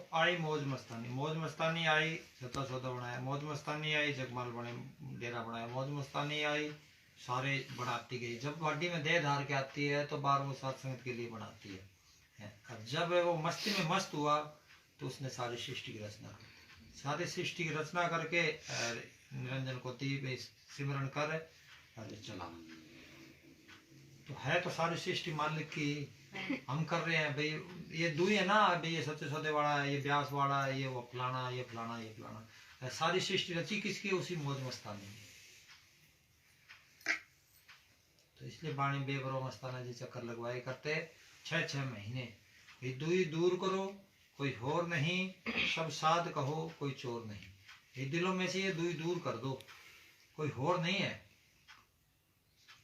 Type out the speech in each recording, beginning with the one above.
तो आई मौज मस्तानी, मौज मस्तानी आई, सता सौदा बनाया, मौज मस्तानी आई, जगमाल बने डेरा बनाया, मौज मस्तानी आई, सारे बनाती गई। जब वाडी में देह धार के आती है तो बार वो सत्संग के लिए बनाती है। और जब वो मस्ती में मस्त हुआ तो उसने सारी सृष्टि की रचना की, सारी सृष्टि की रचना करके निरंजन को दी सिमरण कर और चला। तो है तो सारी सृष्टि मालिक की, हम कर रहे हैं भाई। ये दुई है ना भाई, ये सत्य सौदे वाला है, ये ब्यास वाला है, ये वो फलाना, ये फलाना, ये फलाना। सारी सृष्टि रची किसकी? उसी मौज मस्तानी में। तो इसलिए बाणी बेबरो मस्ताना जी चक्कर लगवाए करते 6-6 महीने। ये दुई दूर करो, कोई होर नहीं, सब साध कहो, कोई चोर नहीं। ये दिलों में से ये दुई दूर कर दो, कोई होर नहीं है।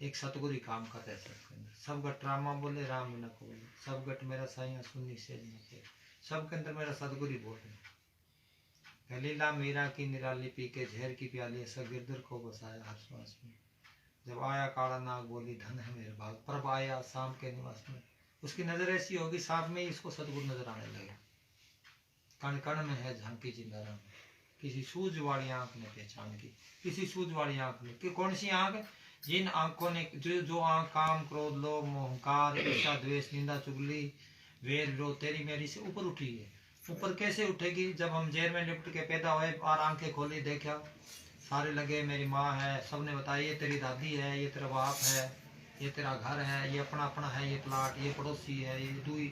एक सतगुरु काम कर रहे सब गट रामा बोले, राम बिना को बोले, सब गट मेरा साइया सुन्नी से सब के अंदर मेरा सतगुरु बोल रहे। लीला मीरा की निराली पी के झेर की प्याली, सब गिरधर को बसाया हर श्वास में। जब आया काला नाग बोली, धन है मेरे भाग, प्रभ आया शाम के निवास में। उसकी नजर ऐसी होगी, सांप में ही इसको सतगुरु नजर आने लगे। कण कण में है झांकी जिंदाराम, किसी सूझ वाली आंख ने पहचान की, किसी सूझ वाली आंख ने। कि कौन सी आंख? जिन आंखों ने, जो आंख काम क्रोध लोभ मोहंकार ईर्ष्या द्वेष निंदा चुगली वेर विरोध तेरी मेरी से ऊपर उठी है। ऊपर कैसे उठेगी? जब हम जेल में लिपट के पैदा हुए और आंखें खोली, देखा सारे लगे मेरी माँ है, सबने बताया ये तेरी दादी है, ये तेरा बाप है, ये तेरा घर है, ये अपना अपना है, ये प्लाट, ये पड़ोसी है, ये दुई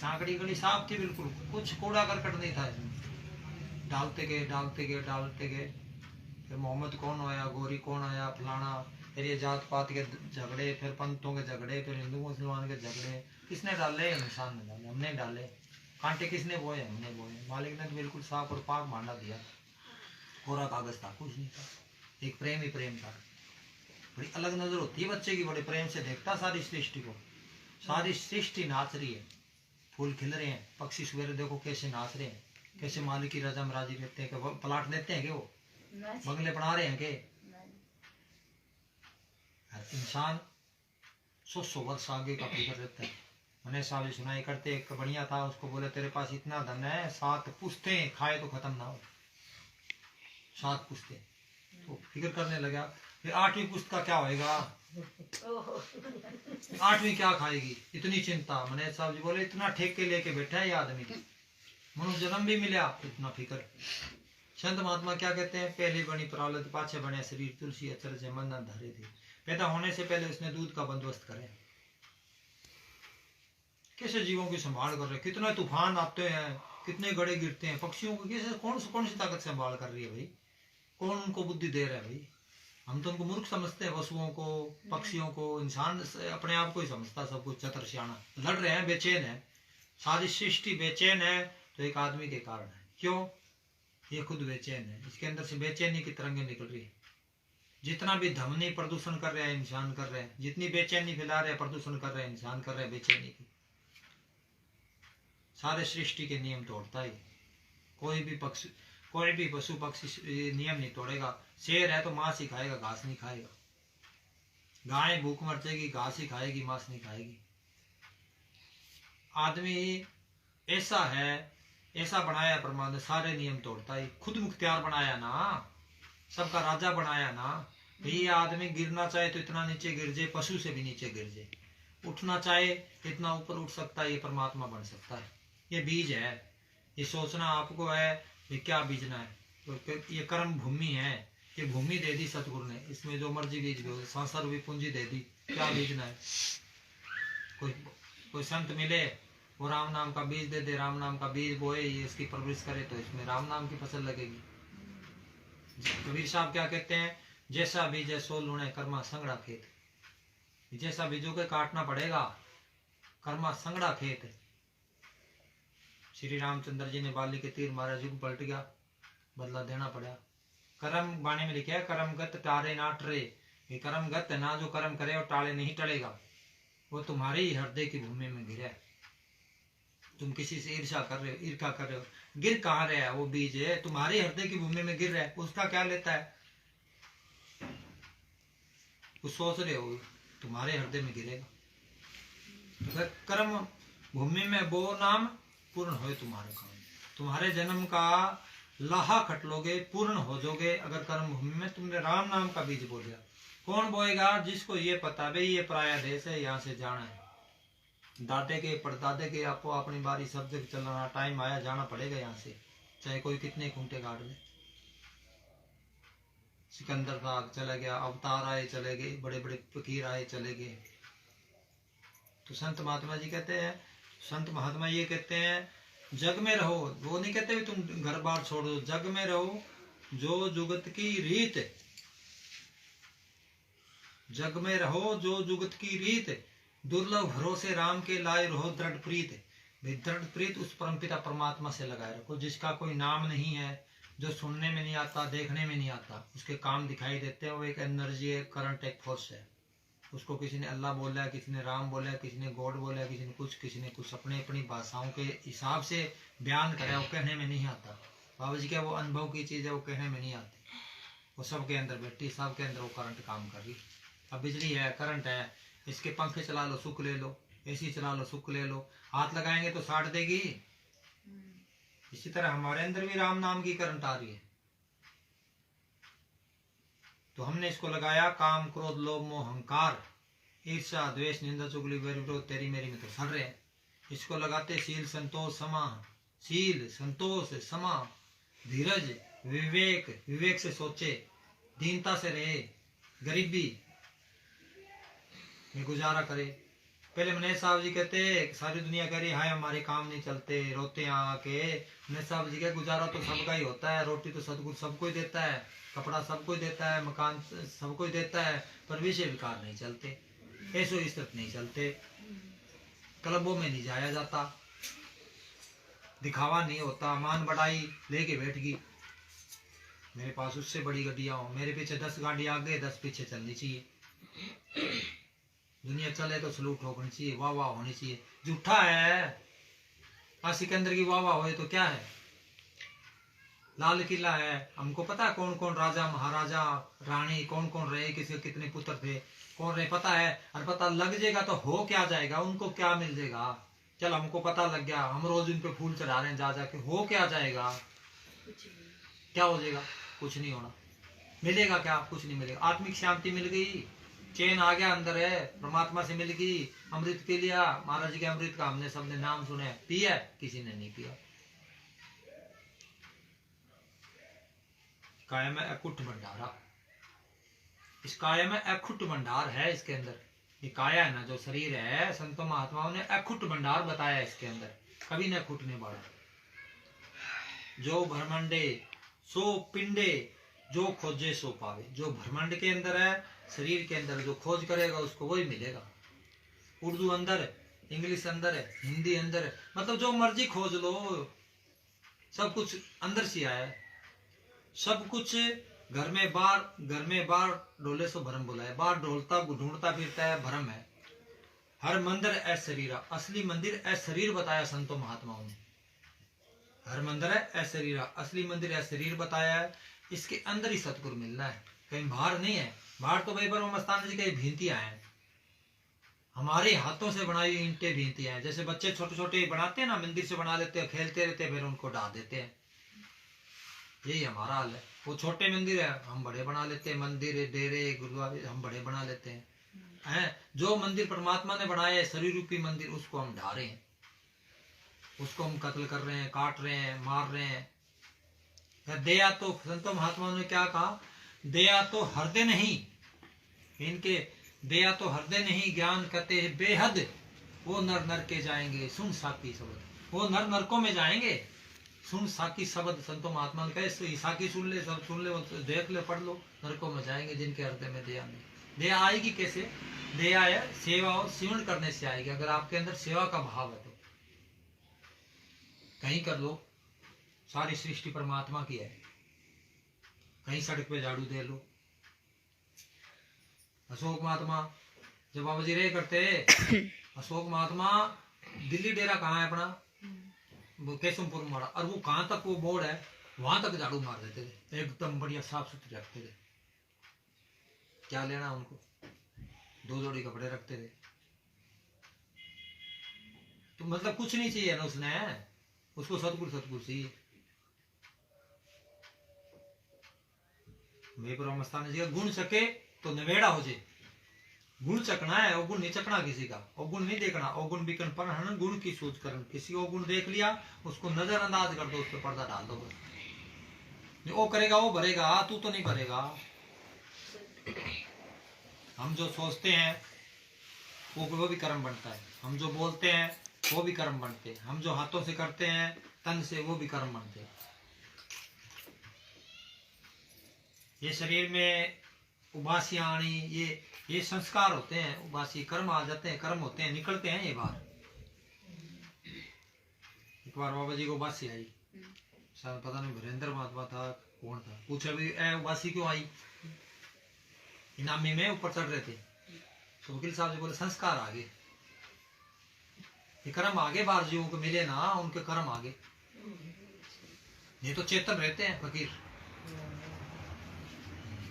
सांकड़ी गली साफ थी बिल्कुल, कुछ कूड़ा करकट नहीं था इसमें। डालते गए डालते गए डालते गए, फिर मोहम्मद कौन आया, गोरी कौन आया, फलाना, फिर ये जात पात के झगड़े, फिर पंथों के झगड़े, फिर हिंदू मुसलमान के झगड़े। किसने डाले? इंसान ने डाले, हमने डाले। कांटे किसने बोए? हमने बोए। मालिक ने तो बिल्कुल साफ और पाक भांडा दिया, कोरा कागज था, कुछ नहीं था। एक प्रेम ही प्रेम था। बड़ी अलग नजर होती है बच्चे की, बड़े प्रेम से देखता सारी सृष्टि को। सारी सृष्टि नाच रही है, फूल खिल रहे हैं, पक्षी सवेरे देखो कैसे नाच रहे हैं, कैसे मालिक की रजा में राजी रहते हैं। प्लाट देते हैं कि वो बंगले बना रहे हैं कि इंसान 100 वर्ष आगे का फिक्र रहता है। मैंने साहब सुनाई करते, एक बढ़िया था, उसको बोले तेरे पास इतना धन है, 7 पुश्तें खाए तो खत्म ना हो, 7 पुश्तें। तो फिक्र करने लगा, फिर 8वीं पुश्त का क्या होएगा? 8वीं क्या खाएगी? इतनी चिंता। मैंने साहब जी बोले इतना ठेके लेके बैठा है ये आदमी, मनुष्य जन्म भी मिला, इतना फिक्र। संत महात्मा क्या कहते हैं? पहले बनी प्रावलत पाछे बने शरीर, तुलसी अचर से मन धरे थे। पैदा होने से पहले उसने दूध का बंदोबस्त करे। कैसे जीवों की संभाल कर रहे, कितने तूफान आते हैं, कितने गड़े गिरते हैं, पक्षियों को कैसे, कौन सी ताकत संभाल कर रही है भाई? कौन उनको बुद्धि दे रहा है भाई? हम तो उनको मूर्ख समझते हैं, वसुओं को, पक्षियों को। इंसान अपने आप को ही समझता सब कुछ चतर सियाना। लड़ रहे हैं, बेचैन है, सारी सृष्टि बेचैन है, तो एक आदमी के कारण है। क्यों? ये खुद बेचैन है, इसके अंदर से बेचैनी की तरंगें निकल रही है। जितना भी ध्वनि प्रदूषण कर रहे हैं इंसान कर रहे हैं, जितनी बेचैनी फैला रहे हैं प्रदूषण कर रहे हैं इंसान कर रहे हैं बेचैनी की। सारे सृष्टि के नियम तोड़ता है। कोई भी पशु पक्षी नियम नहीं तोड़ेगा। शेर है तो मांस ही खाएगा, घास नहीं खाएगा। गाय भूख मर जाएगी, घास ही खाएगी, मांस नहीं खाएगी। आदमी ऐसा है, ऐसा बनाया परमात्मा ने, सारे नियम तोड़ता है। खुद मुख्तियार बनाया ना, सबका राजा बनाया ना। ये आदमी गिरना चाहे तो इतना नीचे गिर जाए, पशु से भी नीचे गिर जाए। उठना चाहे इतना ऊपर उठ सकता है, ये परमात्मा बन सकता है। ये बीज है, ये सोचना आपको है ये क्या बीजना है। तो ये कर्म भूमि है, ये भूमि दे दी सतगुरु ने, इसमें जो मर्जी बीज दो, संसार भी पूंजी दे दी, क्या बीजना है। कोई संत मिले, वो राम नाम का बीज दे दे, राम नाम का बीज बोए, ये इसकी परवरिश करे तो इसमें राम नाम की फसल लगेगी। कबीर साहब क्या कहते हैं? जैसा बीज है सो लूणे, कर्मा संगड़ा खेत। जैसा बीजों के काटना पड़ेगा, कर्मा संगड़ा खेत। श्री रामचंद्र जी ने बाली के तीर मारा, युग पलट गया, बदला देना पड़ा। कर्म बाणी में लिखा है, कर्मगत टारे ना टरे। ये कर्मगत है ना, जो कर्म करे वो टाले नहीं टलेगा, वो तुम्हारे ही हृदय की भूमि में गिरा है। तुम किसी से ईर्ष्या कर रहे हो, ईर्ष्या कर रहे हो, गिर कहाँ रहा है? वो बीज है तुम्हारे हृदय की भूमि में गिर रहा है, उसका क्या लेता है? कुछ सोच रहे हो, तुम्हारे हृदय में गिरेगा। कर्म भूमि में वो नाम पूर्ण हो तुम्हारे काम। तुम्हारे जन्म का लाहा खट लोगे, पूर्ण हो जाओगे अगर कर्म भूमि में तुमने राम नाम का बीज बो दिया। कौन बोएगा? जिसको ये पता भाई ये पराया देश है, यहाँ से जाना है। दादे के परदादे के आपको अपनी बारी सब जगह चलना, टाइम आया जाना पड़ेगा यहाँ से, चाहे कोई कितने खूंटे काट ले। सिकंदर था चला गया, अवतार आए चले गए, बड़े बड़े फकीर आए चले गए। तो संत महात्मा जी कहते हैं, संत महात्मा ये कहते हैं जग में रहो, वो नहीं कहते भी तुम घर बार छोड़ दो, जग में रहो जो जुगत की रीत, जग में रहो जो जुगत की रीत, दुर्लभ भरोसे राम के लाए रहो दृढ़ प्रीत। दृढ़ प्रीत उस परमपिता परमात्मा से लगाए रखो, जिसका कोई नाम नहीं है, जो सुनने में नहीं आता, देखने में नहीं आता, उसके काम दिखाई देते हैं। वो एक एनर्जी है, करंट, एक फोर्स है। उसको किसी ने अल्लाह बोला है, किसी ने राम बोला है, किसी ने गॉड बोला है, किसी ने कुछ अपने अपनी भाषाओं के हिसाब से बयान करे, वो कहने में नहीं आता। बाबा जी क्या वो अनुभव की चीज़ है, वो कहने में नहीं आती, वो सबके अंदर बैठी, सबके अंदर वो करंट काम कर रही। अब बिजली है, करंट है, इसके पंखे चला लो सुख ले लो, एसी चला लो सुख ले लो, हाथ लगाएंगे तो साट देगी। इसी तरह हमारे अंदर भी राम नाम की करंट आ रही है। तो हमने इसको लगाया काम क्रोध लोभ मोह अहंकार, ईर्ष्या द्वेष निंदा चुगली वैर विरोध तेरी मेरी में तो सड़ रहे हैं। इसको लगाते शील संतोष समा, शील संतोष समा, धीरज विवेक, विवेक से सोचे, दीनता से रहे, गरीबी में गुजारा करे। पहले मनेश साहब जी कहते सारी दुनिया कह रही हाय हमारे काम नहीं चलते, रोते यहाँ आके। मनेश साहब जी का गुजारा तो सबका ही होता है, रोटी तो सदगुरु सबको ही देता है, कपड़ा सबको ही देता है, मकान सबको ही देता है, पर विषय विकार नहीं चलते, ऐसो इज्जत नहीं चलते, क्लबों में नहीं जाया जाता, दिखावा नहीं होता, मान बढ़ाई लेके बैठ गई, मेरे पास उससे बड़ी गड्डियां हो, मेरे पीछे 10 गाड़ी आगे 10 पीछे चलनी चाहिए, दुनिया चले तो सलूट होनी चाहिए, वाह वाह होनी चाहिए। झूठा है। सिकंदर की वाह वाह हो तो क्या है, लाल किला है, हमको पता है कौन कौन राजा महाराजा रानी कौन कौन रहे, किसी कितने पुत्र थे, कौन रहे पता है। और पता लग जाएगा तो हो क्या जाएगा, उनको क्या मिल जाएगा। चल हमको पता लग गया, हम रोज उन पे फूल चढ़ा रहे हैं जा जाके, हो क्या जाएगा, क्या हो जाएगा, कुछ नहीं होना। मिलेगा क्या, कुछ नहीं मिलेगा। आत्मिक शांति मिल गई, चैन आ गया अंदर है, परमात्मा से मिल गई, अमृत पी लिया। महाराज जी के अमृत का हमने सबने नाम सुने, पिया किसी ने नहीं पिया। काया में अकुट भंडारा, इस काया में अखुट भंडार है, इसके अंदर ये काया है ना जो शरीर है, संतों महात्माओं ने अखुट भंडार बताया इसके अंदर, कभी न अखुट नहीं बढ़ा। जो भ्रमंडे सो पिंडे, जो खोजे सो पावे। जो ब्रह्मांड के अंदर है, शरीर के अंदर, जो खोज करेगा उसको वही मिलेगा। उर्दू अंदर है, इंग्लिश अंदर है, हिंदी अंदर है, मतलब जो मर्जी खोज लो, सब कुछ अंदर से आया है। सब कुछ घर में बार डोले सो भरम बोला है, बाहर डोलता ढूंढता फिरता है, भरम है। हर मंदिर ऐ शरीरा, असली मंदिर ऐ शरीर बताया संतों महात्माओं ने। हर मंदिर है ऐ शरीरा, असली मंदिर ऐ शरीर बताया है। इसके अंदर ही सतगुरु मिलना है, कहीं बाहर नहीं है। बाहर तो भाई ब्रह्म स्थान जी कहीं भींतियां हैं, हमारे हाथों से बनाई हुई ईंटें भींतियां हैं। जैसे बच्चे छोटे छोटे बनाते हैं ना, मंदिर से बना लेते हैं, खेलते रहते हैं, फिर उनको ढा देते हैं। यही हमारा हाल है। वो छोटे मंदिर है, हम बड़े बना लेते हैं, मंदिर डेरे गुरुद्वारे हम बड़े बना लेते हैं। जो मंदिर परमात्मा ने बनाया है, शरीर रूपी मंदिर, उसको हम ढा रहे हैं, उसको हम कत्ल कर रहे हैं, काट रहे हैं, मार रहे हैं। दया तो संतों महात्माओं ने क्या कहा, दया तो हृदय नहीं, इनके दया तो हृदय नहीं, ज्ञान कहते हैं बेहद। वो नर नर के जाएंगे सुन साकी शब्द, वो नर नरकों में जाएंगे सुन साकी शब्द। संतों महात्मा ने कहे साकी सुन ले, सब सुन ले, देख ले, पढ़ लो, नरकों में जाएंगे जिनके हृदय में दया नहीं। दया आएगी कैसे, दया है सेवा और सेवन करने से आएगी। अगर आपके अंदर सेवा का भाव है तो कहीं कर लो, सारी सृष्टि परमात्मा की है। कहीं सड़क पे झाड़ू दे लो। अशोक महात्मा जब बाबा जी रहे करते, अशोक महात्मा दिल्ली डेरा कहाँ है अपना, वो केशवपुर मोड़ा, और वो कहाँ तक वो बोर्ड है वहां तक झाड़ू मार देते थे, एकदम बढ़िया साफ सुथरे रखते थे। क्या लेना उनको, 2 जोड़ी कपड़े रखते थे। तो मतलब कुछ नहीं चाहिए ना उसने, उसको सतगुरु सतगुरु चाहिए। बेपरवाह मस्ताना जी का गुण चके तो नवेड़ा हो जाए। गुण चकना है, अवगुण नहीं चकना किसी का, अवगुण नहीं देखना। अवगुण बिकन पर हन गुण की सोच करन। किसी अवगुण देख लिया उसको नजरअंदाज कर दो, उस पर पर्दा डाल दो। वो करेगा वो भरेगा, तू तो नहीं भरेगा। हम जो सोचते हैं वो भी कर्म बनता है, हम जो बोलते हैं वो भी कर्म बनते हैं, हम जो हाथों से करते हैं तन से वो भी कर्म बनते हैं। ये शरीर में उबासियां आनी, ये संस्कार होते हैं, उबासी कर्म आ जाते हैं, कर्म होते हैं, निकलते हैं ये बाहर। एक बार बाबा जी को उबासी आई, शायद पता नहीं वीरेंद्र महात्मा था कौन था, पूछा भी उबासी क्यों आई। इनामी में ऊपर चढ़ रहे थे तो वकील साहब जी बोले संस्कार आगे, ये कर्म आगे बाहर जीवों को मिले ना, उनके कर्म आगे। ये तो चेतन रहते हैं फकीर।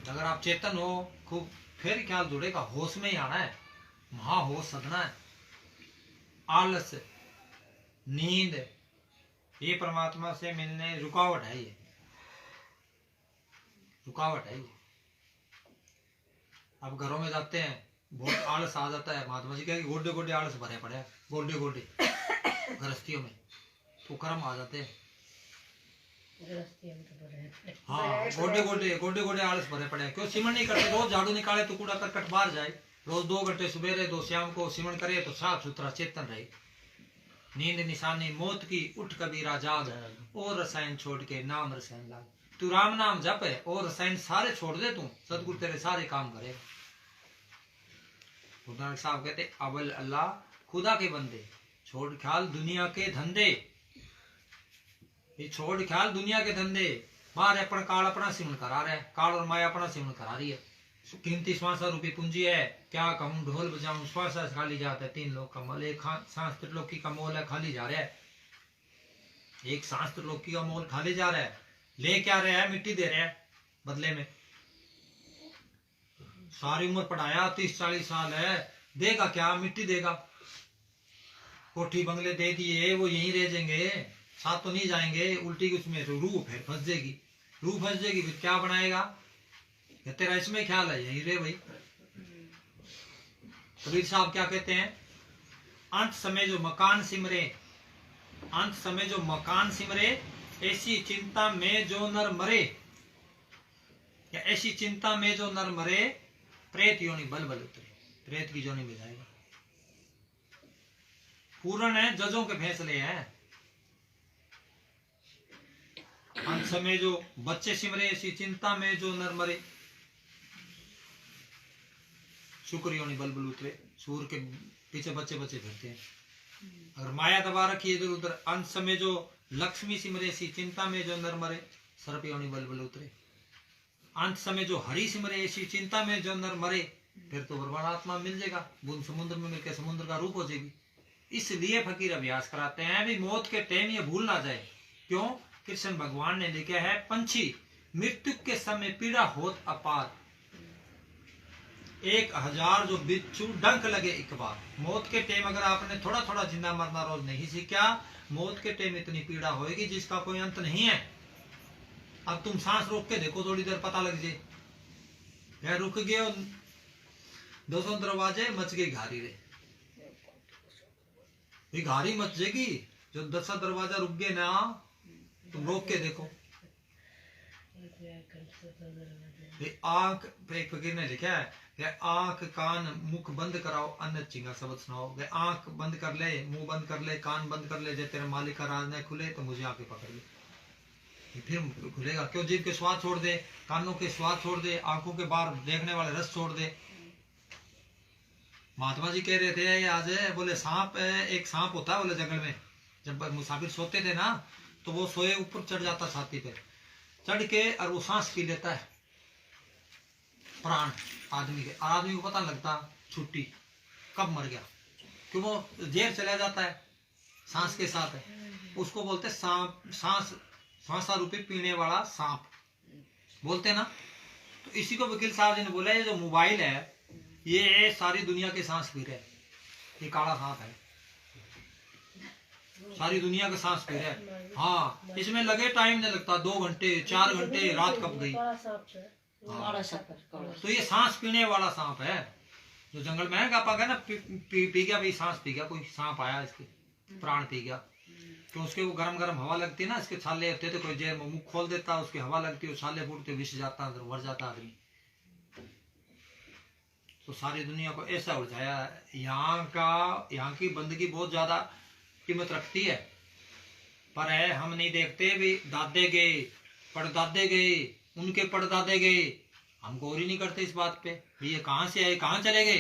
अगर आप चेतन हो खूब, फिर ख्याल जुड़ेगा, होश में ही आना है, महाहोश सदना है। आलस, नींद, ये परमात्मा से मिलने रुकावट है, ये रुकावट है। ये अब घरों में जाते हैं बहुत आलस आ जाता है, महात्मा जी कहेंगे गोडे गोडे आलस भरे पड़े हैं, गोडे गोडे गृहस्थियों में तो कर्म आ जाते हैं। हाँ, गोडे गोडे आलस भरे पड़े हैं। क्यों सिमरण नहीं करते? रोज झाड़ू निकाले तो कूड़ा करकट बाहर जाए, रोज 2 घंटे सुबह 2 शाम को सिमरण करे तो साफ सुथरा चेतन रहे। नींद निशानी मौत की, उठ कबीरा जाग, और रसायन छोड़ के नाम रसायन लाग। तू राम नाम जप है और रसायन सारे छोड़ दे, तू सतगुरु तेरे सारे काम करे। गुरु साहब कहते अवल अल्लाह खुदा के बंदे, छोड़ ख्याल दुनिया के धंधे। ये छोड़ ख्याल दुनिया के धंधे, बाहर अपन काल अपना सिमन करा रहा है, काल और माया अपना सिमन करा रही है। कीमती श्वासा रूपी पूंजी है, क्या कहूँ ढोल बजाऊं श्वासा खाली जाता है। 3 लोग का मोल, एक सांस त्रिलोकी का मोल है, खाली जा रहा है। एक सांस त्रिलोकी का मोल खाली जा रहा है, ले क्या रहा है? मिट्टी दे रहा है बदले में। सारी उम्र पढ़ाया, 30-40 साल है, देगा क्या? मिट्टी देगा। कोठी बंगले दे दिए, वो यहीं रह जाएंगे, साथ तो नहीं जाएंगे। उल्टी उसमें रूह फिर फंस जाएगी, रूह फंस जाएगी, फिर क्या बनाएगा? तेरा इसमें ख्याल है, यही रे भाई। कबीर साहब क्या कहते हैं? अंत समय जो मकान सिमरे, अंत समय जो मकान सिमरे, ऐसी चिंता में जो नर मरे, या ऐसी चिंता में जो नर मरे, प्रेत योनि बल बल उतरे, प्रेत की योनि में जाएगा। पूर्ण है, जजों के फैसले हैं। अंत समय जो बच्चे सिमरे, ऐसी चिंता में जो नर मरे, शुक्र योनि बल बल उतरे। सूर के पीछे बच्चे बच्चे फिरते हैं। अगर माया दबा रखी इधर उधर, अंत समय जो लक्ष्मी सिमरे, ऐसी चिंता में जो नर मरे, सर्प योनि बल बल उतरे। अंत समय जो हरि सिमरे, ऐसी चिंता में जो नर मरे, फिर तो बर्बाद आत्मा मिल जाएगा, बूंद समुद्र में मिलकर समुद्र का रूप हो जाएगी। इसलिए फकीर अभ्यास कराते हैं भी मौत के टाइम ये भूल ना जाए। क्यों? कृष्ण भगवान ने लिखा है, पंछी मृत्यु के समय पीड़ा होत अपार, 1000 जो बिच्छू डंक लगे एक बार। मौत के टाइम अगर आपने थोड़ा थोड़ा जिंदा मरना रोज नहीं सीखा, मौत के टाइम इतनी पीड़ा होगी जिसका कोई अंत नहीं है। अब तुम सांस रोक के देखो, थोड़ी देर पता लग जाए, यार रुक गए 200 दरवाजे मच गई घारी रे, ये घारी मच जाएगी। जो 10 दरवाजा रुक गए ना, तुम रोक के देखो। आंख पे एक फकीर ने लिखा है कि आंख कान मुख बंद कराओ, अन्न चिंगा शब्द सुनाओ। आंख बंद कर ले, मुंह बंद कर ले, कान बंद कर ले, जब तेरे मालिक का राज न खुले तो मुझे आके पकड़ ले, फिर खुलेगा। क्यों? जीभ के स्वाद छोड़ दे, कानों के स्वाद छोड़ दे, आंखों के बाहर देखने वाले रस छोड़ दे। महात्मा जी कह रहे थे आज, बोले सांप, एक सांप होता है बोले जंगल में, जब मुसाफिर सोते थे ना तो वो सोए ऊपर चढ़ जाता छाती पे, चढ़ के और वो सांस पी लेता है प्राण आदमी के, और आदमी को पता लगता छुट्टी कब मर गया, क्यों? वो जहर चला जाता है सांस के साथ है। उसको बोलते सांप, सांसा रूपी पीने वाला सांप बोलते ना। तो इसी को वकील साहब जी ने बोला, ये जो मोबाइल है ये सारी दुनिया के सांस पी रहे, ये काला सांप है। सारी दुनिया का सांस पी रहा है। हाँ, इसमें लगे टाइम नहीं लगता, 2 घंटे 4 घंटे, रात कब गई। तो ये सांस पीने वाला सांप है, जो जंगल में है ना, पी गया भाई, सांस पी गया, कोई सांप आया इसके प्राण पी गया, तो उसके वो गरम गरम हवा लगती है ना, इसके छाले होते थे, कोई जेर में मुंह खोल देता, उसकी हवा लगती है, छाले फूटते, विष जाता, अंदर मर जाता आदमी। तो सारी दुनिया को ऐसा उलझाया। यहाँ की बंदगी बहुत ज्यादा कीमत रखती है, पर है हम नहीं देखते भी। दादे गए, परदादे गए, उनके परदादे गए, हम गौर ही नहीं करते इस बात पे ये कहाँ से आए, कहाँ चले गए।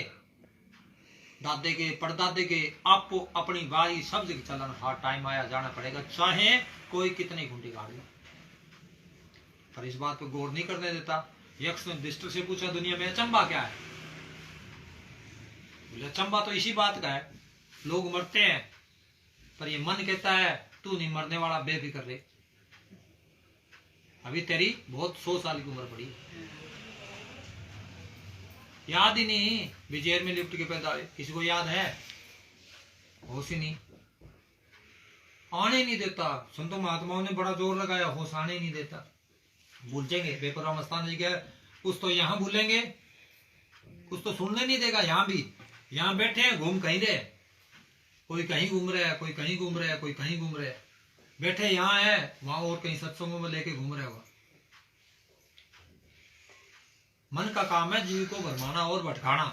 दादे के परदादे के आपको अपनी बारी सब जगह चलन, हर टाइम आया जाना पड़ेगा, चाहे कोई कितनी घंटी गाड़ ले, पर इस बात पे गौर नहीं करने देता। यक्ष ने दृष्टि से पूछा, दुनिया में अचंबा क्या है? बोले अचंबा तो इसी बात का है, लोग मरते हैं, पर ये मन कहता है तू नहीं मरने वाला, बेफिक्र रहे, अभी तेरी बहुत 100 साल की उम्र पड़ी, याद ही नहीं विजयर में लिफ्ट के पैदा हुए, किसी को याद है? होश ही नहीं, आने नहीं देता। संतों महात्माओं ने बड़ा जोर लगाया, होश आने नहीं देता, भूल जाएंगे। बेपरवाह मस्तान जी के कुछ तो यहाँ भूलेंगे, कुछ तो सुनने नहीं देगा। यहाँ भी, यहाँ बैठे हैं, घूम कहीं रहे, कोई कहीं घूम रहा है, कोई कहीं घूम रहा है, कोई कहीं घूम रहा है, बैठे यहाँ है, वहां और कहीं सत्संगों में लेके घूम रहा होगा। मन का काम है जीव को भरमाना और भटकाना।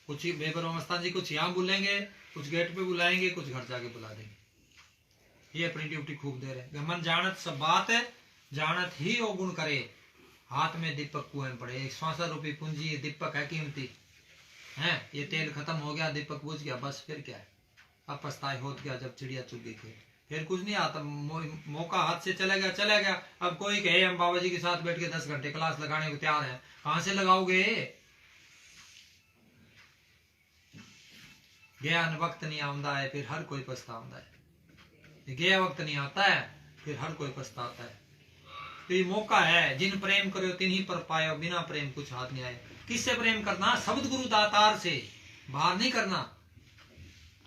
कुछ बेपरवाह मस्तान जी कुछ यहाँ बुलाएंगे, कुछ गेट पे बुलाएंगे, कुछ घर जाके बुला देंगे। ये अपनी ड्यूटी खूब दे रहे। मन जानत सब बात है, जानत ही वो गुण करे, हाथ में दीपक कुएं पड़े। 100 रूपी पूंजी दीपक है कीमती है, ये तेल खत्म हो गया, दीपक बुझ गया, बस फिर क्या है, अब पछताए होत गया जब चिड़िया चुग गई थी, फिर कुछ नहीं आता, मौका हाथ से चला गया। अब कोई कहे हम बाबा जी के साथ बैठ के 10 घंटे क्लास लगाने को तैयार है, कहां से लगाओगे? गया वक्त नहीं आंदा है, फिर हर कोई पछताता है। गया वक्त नहीं आता है, फिर हर कोई पछताता है। तो ये मौका है, जिन प्रेम करो तिन ही पर पायो, बिना प्रेम कुछ हाथ नहीं आए। किससे प्रेम करना? शब्द गुरु दातार से, बाहर नहीं करना।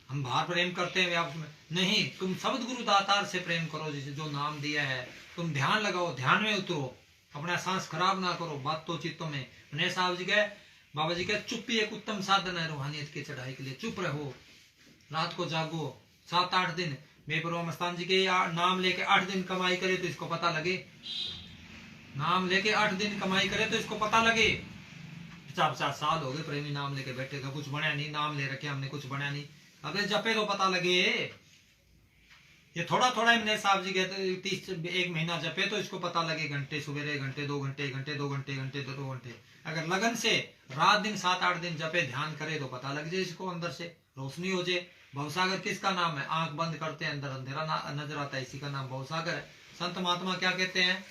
हम बाहर प्रेम करते हैं आपस में नहीं, तुम शब्द गुरु दातार से प्रेम करो, जिसे जो नाम दिया है। तुम ध्यान लगाओ, ध्यान में उतरो, अपना सांस खराब ना करो बातों चित्तों में। उन्हें साहब जी के, बाबा जी के, चुप्पी एक उत्तम साधन है रूहानियत की चढ़ाई के लिए। चुप रहो, रात को जागो, 7-8 दिन बेपरवाह मस्तान जी के नाम लेके 8 दिन कमाई करे तो इसको पता लगे। नाम लेके 8 दिन कमाई करे तो इसको पता लगे। 50-50 साल हो गए प्रेमी नाम लेके बैठेगा, कुछ बना नहीं, नाम ले रखे हमने, कुछ बना नहीं। अबे जपे तो पता लगे। ये थोड़ा थोड़ा इमने साहब जी कहते 1 महीना जपे तो इसको पता लगे, घंटे सवेरे, घंटे 2 घंटे, घंटे 2 घंटे, घंटे 2 घंटे। अगर लगन से रात दिन 7-8 दिन जपे, ध्यान करे तो पता लग जाए इसको, अंदर से रोशनी हो जाए। भवसागर किसका नाम है? आंख बंद करते हैं, अंदर अंधेरा नजर आता है, इसी का नाम भवसागर है। संत महात्मा क्या कहते हैं?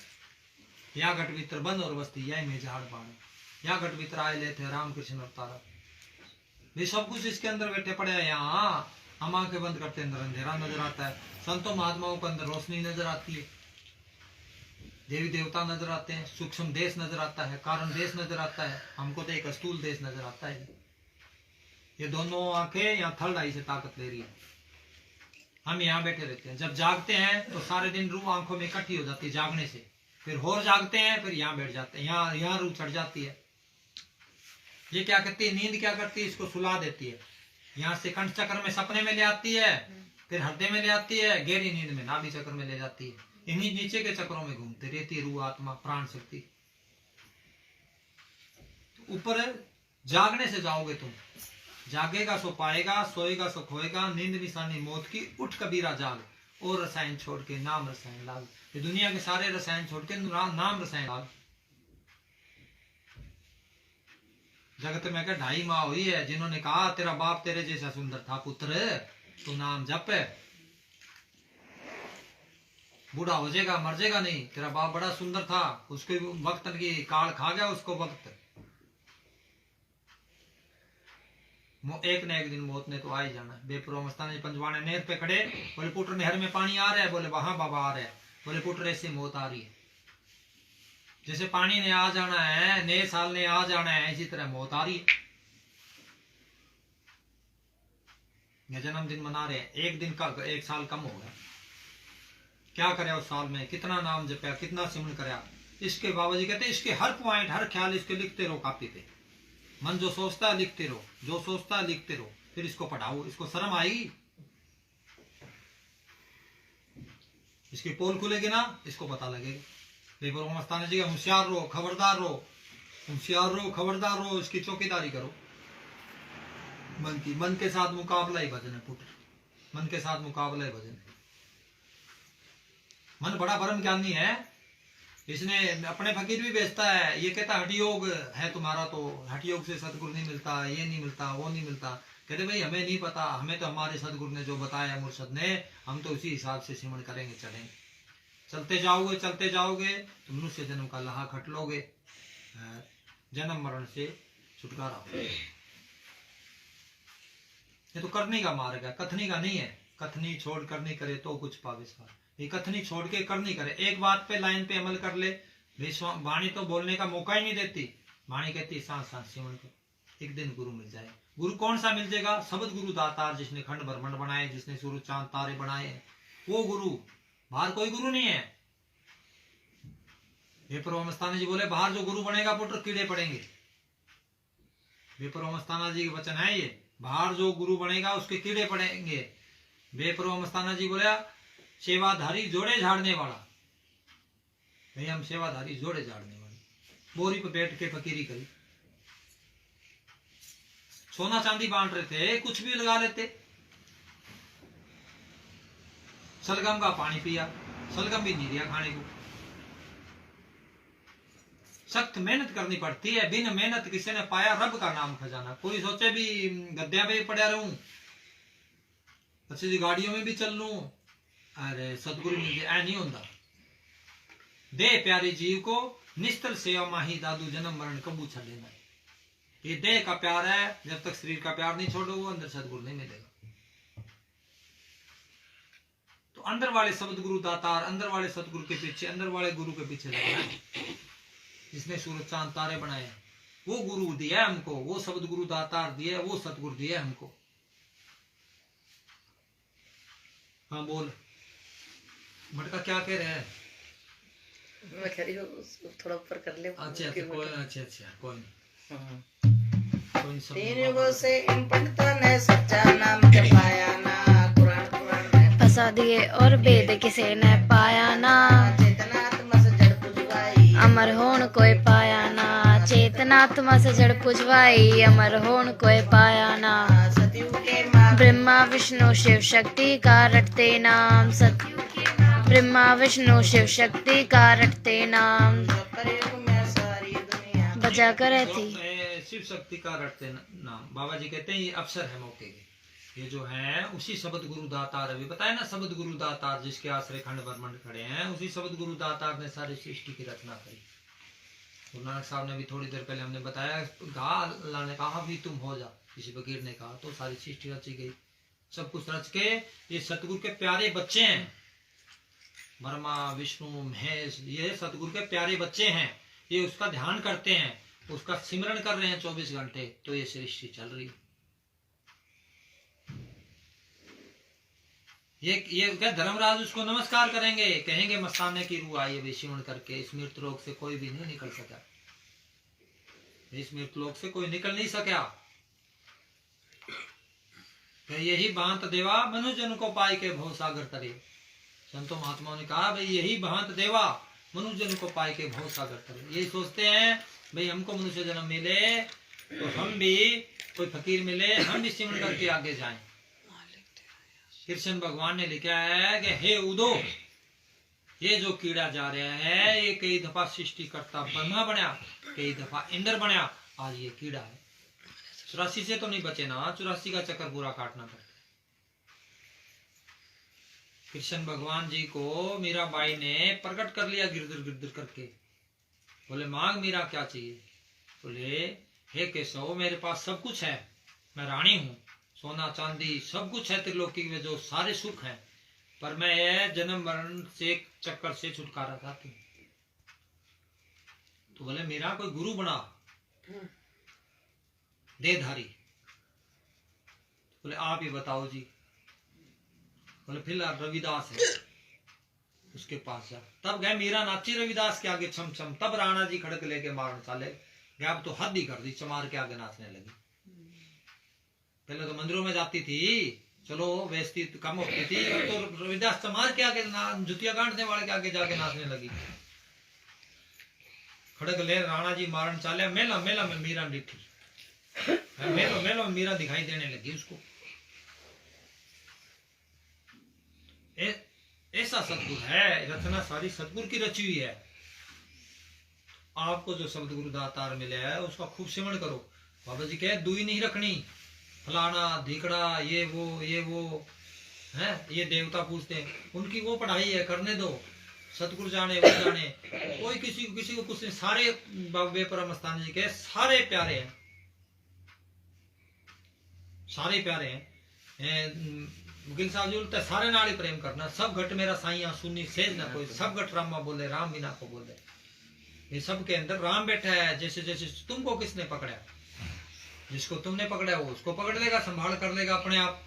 या घट भीतर बंद और बस्ती, या में झाड़ बाण, या घट भीतर आए लेते राम कृष्ण अवतारा। ये सब कुछ इसके अंदर बैठे पड़े हैं। यहाँ हम आंखें बंद करते हैं, अंदर अंधेरा नजर आता है। संतों महात्माओं के अंदर रोशनी नजर आती है, देवी देवता नजर आते हैं, सूक्ष्म देश नजर आता है, कारण देश नजर आता है। हमको तो एक स्थूल देश नजर आता है। ये दोनों आंखें यहाँ थर्ड आई से ताकत ले रही है। हम यहाँ बैठे रहते हैं, जब जागते हैं तो सारे दिन रूह आंखों में इकट्ठी हो जाती है जागने से, फिर और जागते हैं, फिर यहाँ बैठ जाते हैं, यहाँ रूह चढ़ जाती है। ये क्या करती है? नींद क्या करती है? इसको सुला देती है, यहाँ से कंठ चक्र में सपने में ले आती है, फिर हृदय में ले आती है, गहरी नींद में नाभि चक्र में ले जाती है। इन्हीं नीचे के चक्रों में घूमती रहती है रूह, आत्मा, प्राण शक्ति। ऊपर जागने से जाओगे तुम, जागेगा सो पाएगा, सोएगा सो खोएगा, नींद निशानी मौत की, उठ कबीरा जाग, और रसायन छोड़ के नाम रसायन लाग। ये दुनिया के सारे रसायन छोड़ के नाम रसायन लाग। जगत में क्या 2.5 माह हुई है जिन्होंने कहा तेरा बाप तेरे जैसा सुंदर था पुत्र, तू नाम जप, बूढ़ा हो जाएगा, मर जाएगा नहीं, तेरा बाप बड़ा सुंदर था, उसके वक्त की काल खा गया उसको वक्त। एक न एक दिन मौत ने तो आ ही जाना। बेपरवाह मस्तान जी पंजवाने नहर पे खड़े, बोले पुत्र नहर में पानी आ रहा है, बोले वहां बाबा आ रहा है, बोले पुत्र ऐसे मौत आ रही है। जैसे पानी ने आ जाना है, नए साल ने आ जाना है, इसी तरह मौत आ रही है। ये जन्मदिन मना रहे हैं, एक दिन का 1 साल कम हो गया, क्या करे उस साल में, कितना नाम जपया, कितना सिमरन कराया। इसके बाबा जी कहते इसके हर पॉइंट, हर ख्याल इसके लिखते रहो कापी पे। मन जो सोचता है लिखते रहो, जो सोचता है लिखते रहो, फिर इसको पढ़ाओ। इसको शर्म आएगी, इसकी पोल खुलेगी ना, इसको पता लगेगा। बेबरो मस्ताना जी का होशियार रहो, खबरदार रहो, होशियार रहो, खबरदार रहो, इसकी चौकीदारी करो। मन की, मन के साथ मुकाबला ही भजन है पुत्र, मन के साथ मुकाबला ही भजन है। मन बड़ा परम ज्ञानी है, इसने अपने फकीर भी बेचता है। ये कहता हठयोग है तुम्हारा, तो हठयोग से सदगुरु नहीं मिलता, ये नहीं मिलता, वो नहीं मिलता। कहते भाई हमें नहीं पता, हमें तो हमारे सदगुरु ने जो बताया मुर्शद ने, हम तो उसी हिसाब से सिमरन करेंगे, चलेंगे। चलते जाओगे तो मनुष्य जन्म का लाहा खट लोगे, जन्म मरण से छुटकारा हो। ये तो करने का मार्ग है, कथनी का नहीं है। कथनी छोड़ करनी करे तो कुछ पावे सार। ये कथनी छोड़ के करनी करे, एक बात पे लाइन पे अमल कर ले। वाणी तो बोलने का मौका ही नहीं देती। वाणी कहती सांस सांस सिमरन कर, एक दिन गुरु मिल जाए। गुरु कौन सा मिल जाएगा? शब्द गुरु दातार, जिसने खंड ब्रह्मांड बनाए, जिसने सूरज चांद तारे बनाए, वो गुरु। बाहर कोई गुरु नहीं है। बेपरो मस्ताना जी बोले बाहर जो गुरु बनेगा पुत्र कीड़े पड़ेंगे। बेपरो मस्ताना जी के वचन है ये, बाहर जो गुरु बनेगा उसके कीड़े पड़ेंगे। बेपरो मस्ताना जी बोले सेवाधारी जोड़े झाड़ने वाला, भाई हम सेवाधारी जोड़े झाड़ने वाले। बोरी पे बैठ के फकीरी करी, सोना चांदी बांट रहे थे, कुछ भी लगा लेते। सलगम का पानी पिया, सलगम भी नहीं दिया खाने को। सख्त मेहनत करनी पड़ती है, बिन मेहनत किसी ने पाया रब का नाम खजाना। कोई सोचे भी गद्दे पे पड़ा रहूं, अच्छी सी गाड़ियों में भी चल लूं, अरे सतगुरु मिल जाए, ऐ नहीं होता। दे प्यारे जीव को निस्तल सेवा माही दादू, जन्म मरण कबू छड़ लेना। ये देह का प्यार है, जब तक शरीर का प्यार नहीं छोड़ो वो अंदर सदगुरु नहीं मिलेगा। तो अंदर वाले शब्द गुरु दातार, अंदर वाले सतगुरु के पीछे, अंदर वाले गुरु के पीछे लगना है। जिसने सूरज चांद तारे बनाए, वो गुरु दिया हमको, वो शब्द गुरु दातार दिया, वो सतगुरु दिया हमको। हाँ बोल मटका, क्या कह रहे हैं? मैं कह रही हूँ उसको थोड़ा ऊपर कर ले। अच्छा कोई, अच्छा कोई नहीं। तीन गो से इन पंडितों ने सच्चा नाम जपाया ना, कुरान में फंसा दिए और वेद किसे ने पाया ना। चेतनात्मा से जड़ पुजवाई, अमर होन कोई पाया ना। चेतनात्मा से जड़ पुजवाई, अमर होन कोई पाया ना। सतयुग के माँ ब्रह्मा विष्णु शिव शक्ति का रटते नाम। ब्रह्मा विष्णु शिव शक्ति का रटते नाम। कलयुग में सारी दुनिया बजा कर थी शिव शक्ति का रटते नाम। बाबा जी कहते हैं ये अवसर है मौके के, ये जो है उसी शब्द गुरु दातार, अभी बताया ना शब्द गुरु दातार, जिसके आश्रय खंड ब्रह्मांड खड़े हैं, उसी शब्द गुरु दातार ने सारी सृष्टि की रचना करी। गुरु नानक साहब ने भी थोड़ी देर पहले हमने बताया, अल्लाह ने कहा भी तुम हो जा, किसी फकीर ने कहा, तो सारी सृष्टि रची गई। सब कुछ रच के ये सतगुरु के प्यारे बच्चे हैं। ब्रह्मा विष्णु महेश ये सतगुरु के प्यारे बच्चे हैं, ये उसका ध्यान करते हैं, उसका सिमरन कर रहे हैं 24 घंटे, तो ये सृष्टि चल रही है। ये क्या धर्मराज उसको नमस्कार करेंगे, कहेंगे मस्ताने की रूह आई है सिमरन करके। इस मृत्यु लोक से कोई भी नहीं निकल सका, इस मृत्यु लोक से कोई निकल नहीं सका। यही भांत देवा मनुजन को पाई के भव सागर तरे। संतो महात्माओं ने कहा भाई यही भांत देवा मनुजन को पाई के भव सागर तरे। ये सोचते हैं भाई हमको मनुष्य जन्म मिले तो हम भी, कोई फकीर मिले हम भी सिमरन करके आगे जाएं। कृष्ण भगवान ने लिखा है कि हे उदो, ये जो कीड़ा जा रहा है ये कई दफा सृष्टि करता ब्रह्मा बनया, कई दफा इंद्र बनया, आज ये कीड़ा है। 84 से तो नहीं बचे ना, 84 का चक्कर पूरा काटना पड़ता है। कृष्ण भगवान जी को मीराबाई ने प्रकट कर लिया गिरधर गिरधर करके। बोले मांग मीरा क्या चाहिए? बोले हे केशव मेरे पास सब कुछ है, मैं रानी हूँ, सोना चांदी सब कुछ है त्रिलोकी में, जो सारे सुख हैं, पर मैं जन्म मरण से चक्कर से छुटकारा चाहती हूँ। तो बोले मेरा कोई गुरु बना देधारी। बोले आप ही बताओ जी। बोले फिलहाल रविदास है, उसके पास जा। तब गए मीरा नाची रविदास के आगे छम छम। तब राणा जी खड़क लेके मारने चाले गए। अब तो हद ही कर दी, चमार के आगे नाचने लगी। पहले तो मंदिरों में जाती थी, चलो बेइज्जती कम होती थी, अब तो रविदास चमार के आगे जुतिया गांठने वाले के आगे जाके नाचने लगी। खड़क ले राणा जी मारन चाले। मेला मेला में मीरा डिठी, मेलो मेलो में मीरा दिखाई देने लगी उसको। ऐसा सतगुरु है, रचना सारी सतगुरु की रची हुई है। आपको जो शब्द गुरु दातार मिले है उसका खूब सिमरण करो। बाबा जी कहे दुई नहीं रखनी, फलाना धिकड़ा ये वो है, ये देवता पूछते हैं, उनकी वो पढ़ाई है, करने दो। सतगुरु जाने वो जाने, कोई किसी को कुछ नहीं। सारे बाबे परमस्थान जी के सारे प्यारे हैं, सारे प्यारे हैं। वकील साहब जी बोलते सारे नाल ही प्रेम करना। सब घट मेरा साइया सुनी सेज ना कोई, सब घट रामा बोले राम बिना को बोले। ये सब के अंदर राम बैठा है। जैसे जैसे तुमको किसने पकड़ा, जिसको तुमने पकड़ा वो उसको पकड़ लेगा, संभाल कर लेगा अपने आप।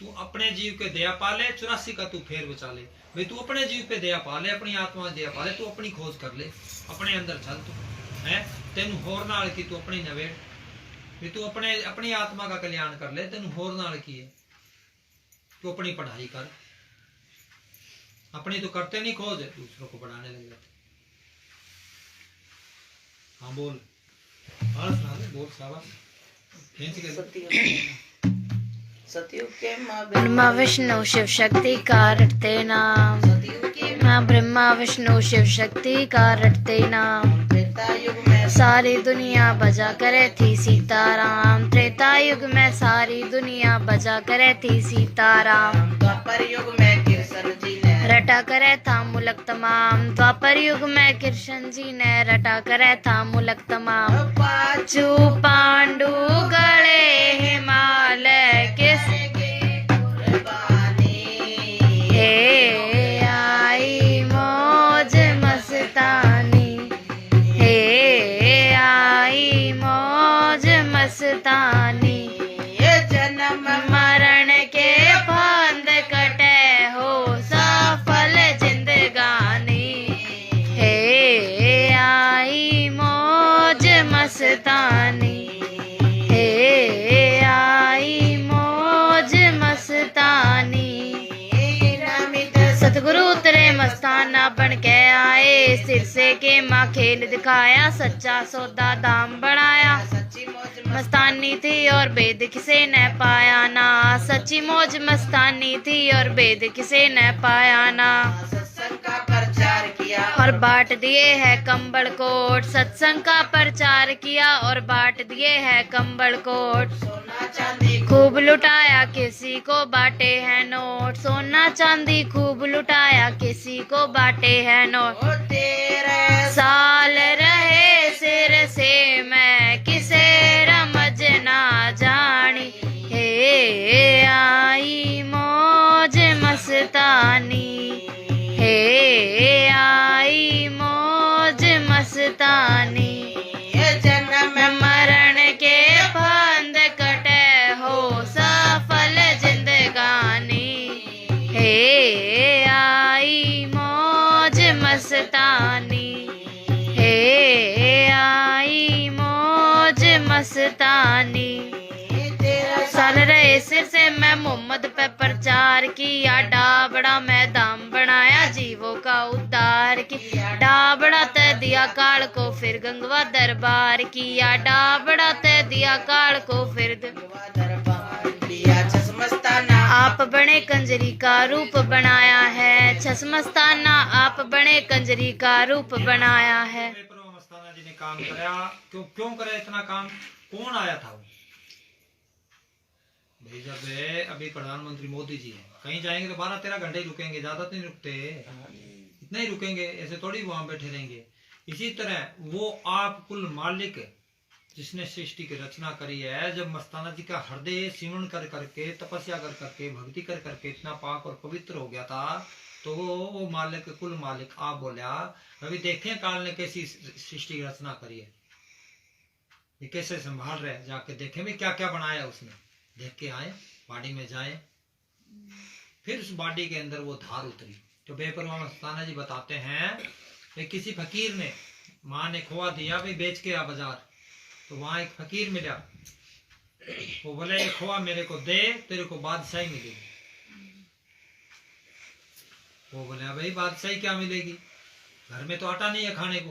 तू अपने जीव के दया पाले, 84 का तू फेर बचा ले। भाई तू अपने जीव पे दया पाले, अपनी आत्मा दया पाले, तू अपनी खोज कर ले, अपने अंदर चल। तू है तेन होर नाल की तू अपनी नवेड़, भी तू अपनी आत्मा का कल्याण कर ले। तेन होर नाल की है, तू अपनी पढ़ाई कर। अपनी तो करते नहीं खोज, दूसरों को पढ़ाने लग जाते। हाँ बोल, हाँ सुना दे, बोल शाबाश। सतयुग के ब्रह्मा विष्णु शिव शक्ति का रटते नाम। माँ ब्रह्मा विष्णु शिव शक्ति का रटते नाम। त्रेता युग में सारी दुनिया बजा करे थी सीताराम। त्रेता युग में सारी दुनिया बजा करे थी सीताराम। द्वापर युग में कृष्ण जी ने रटा करे था मुलक तमाम। द्वापर युग में कृष्ण जी ने रटा करे था मुलक तमाम। पांचू पांडु गले हिमालय किस हे आई मौज मस्तानी, हे आई मौज मस्तानी। ये जन्म मरण के फंद कटे हो सफल जिंदगानी। हे आई मौज मस्तानी, हे आई मौज मस्तानी। सतगुरु उतरे मस्ताना बन के आए, सिरसे के माँ खेल दिखाया, सच्चा सौदा दाम बढ़ाया। सच्ची मौज मस्तानी थी और वेद किसे न पाया ना। सच्ची मौज मस्तानी थी और वेद किसे न पाया ना। सत्संग का प्रचार किया और बांट दिए है कंबल कोट। सत्संग का प्रचार किया और बांट दिए है कंबल कोट। सोना चांदी खूब लुटाया किसी को बांटे है नोट। सोना चांदी खूब लुटाया किसी को बांटे है नोट। ओ तेरे साल रहे सिर से मैं किसे रमज ना जानी। हे आई मौज मस्तानी, हे आई मौज मस्तानी। ये जन्म मरण के फंद कटे हो सफल जिंदगानी। हे आई मौज मस्तानी, हे आई मौज मस्तानी। साल रहे सिर से मैं मोहम्मद पे प्रचार किया। डाबड़ा में दाम बनाया, जीवों का उद्धार किया। डाबड़ा तय दिया काल को, फिर गंगवा दरबार किया। डाबड़ा तय दिया काल को, फिर दरबार लिया छसमस्ताना आप बने कंजरी का रूप बनाया है। छसमस्ताना आप बने कंजरी का रूप बनाया है। मस्ताना जी ने काम कराया। क्यों करे इतना काम? कौन आया था वो? भाई जब अभी प्रधानमंत्री मोदी जी हैं, कहीं जाएंगे तो 12-13 घंटे ही रुकेंगे, ज्यादा तो नहीं रुकते, इतना ही रुकेंगे, ऐसे थोड़ी वहां बैठे रहेंगे। इसी तरह वो आप कुल मालिक जिसने सृष्टि की रचना करी है, जब मस्ताना जी का हृदय सिमरण कर करके, तपस्या कर करके, भक्ति कर करके इतना पाक और पवित्र हो गया था, तो वो मालिक कुल मालिक आप बोलिया। अभी देखें काल ने कैसी सृष्टि की रचना करी है, ये कैसे संभाल रहे, जाके देखें भी क्या क्या बनाया उसने, देख के आए। बाड़ी में जाए, फिर उस बाड़ी के अंदर वो धार उतरी। तो बेपरवाह मस्ताना जी बताते हैं कि किसी फकीर ने, माँ ने खोआ दिया भाई बेच के आ बाजार, तो वहां एक फकीर मिला, वो बोले ये खोआ मेरे को दे, तेरे को बादशाही मिलेगी। वो बोले भाई बादशाही क्या मिलेगी, घर में तो आटा नहीं है खाने को।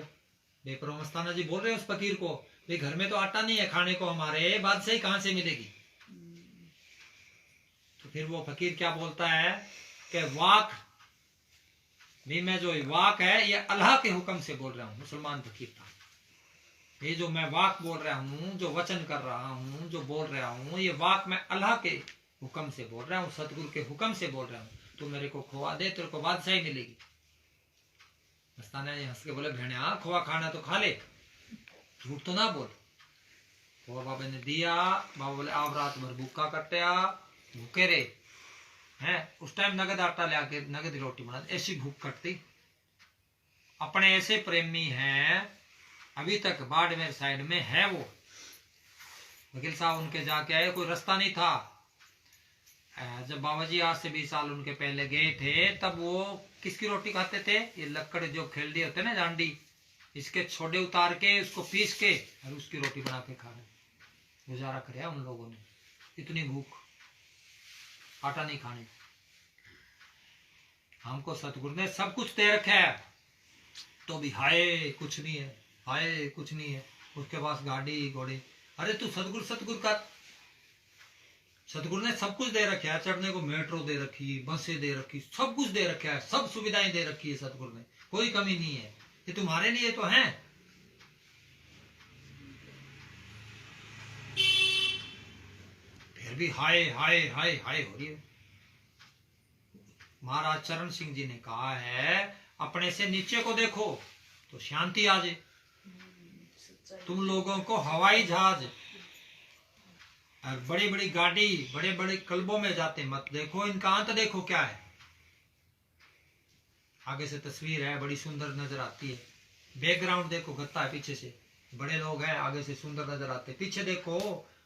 बेपरवाह मस्ताना जी बोल रहे हैं उस फकीर को, भाई घर में तो आटा नहीं है खाने को हमारे, बादशाही कहां से मिलेगी। तो फिर वो फकीर क्या बोलता है कि वाक भी, मैं जो वाक है ये अल्लाह के हुक्म से बोल रहा हूँ। मुसलमान फकीर था, ये जो मैं वाक बोल रहा हूँ, जो वचन कर रहा हूँ, जो बोल रहा हूँ, ये वाक मैं अल्लाह के हुक्म से बोल रहा हूँ, सतगुरु के हुक्म से बोल रहा हूँ। तू मेरे को खोआ दे, तेरे को बादशाही मिलेगी। मस्ताना जी हंस के बोले भेड़िया खोआ खाना तो खा ले, झूठ तो ना बोल। खोआ बाबा ने दिया, बाबा बोले आप रात भर भूखा कट्या, भूखे रे हैं। उस टाइम नगद आटा ले आके नगद रोटी बना, ऐसी भूख कटती। अपने ऐसे प्रेमी हैं, अभी तक बाड़मेर साइड में है वो वकील साहब, उनके जाके आए, कोई रास्ता नहीं था। जब बाबा जी आज से 20 साल उनके पहले गए थे, तब वो किसकी रोटी खाते थे, ये लकड़ जो खेलडी होते ना जांडी, इसके छोड़े उतार के उसको पीस के और उसकी रोटी बना के खा रहे, गुजारा कराया उन लोगों ने। इतनी भूख, आटा नहीं खाने। हमको सतगुरु ने सब कुछ दे रखा है, तो भी हाय कुछ नहीं है, हाय कुछ नहीं है। उसके पास गाड़ी घोड़े, अरे तू सतगुरु सतगुरु का, सतगुरु ने सब कुछ दे रखा है। चढ़ने को मेट्रो दे रखी, बसें दे रखी, सब कुछ दे रखा है, सब सुविधाएं दे रखी है सतगुरु ने, कोई कमी नहीं है। ये तुम्हारे लिए तो है। फिर भी हाय हाय हाय हाय हो रही है। महाराज चरण सिंह जी ने कहा है अपने से नीचे को देखो तो शांति आ जाए। तुम लोगों को हवाई जहाज और बड़ी बड़ी गाड़ी, बड़े बड़े कल्बों में जाते मत देखो, इनका अंत देखो क्या है। आगे से तस्वीर है, बड़ी सुंदर नजर आती है। बैकग्राउंड देखो गत्ता है, पीछे से बड़े लोग हैं, आगे से सुंदर नजर आते हैं। पीछे देखो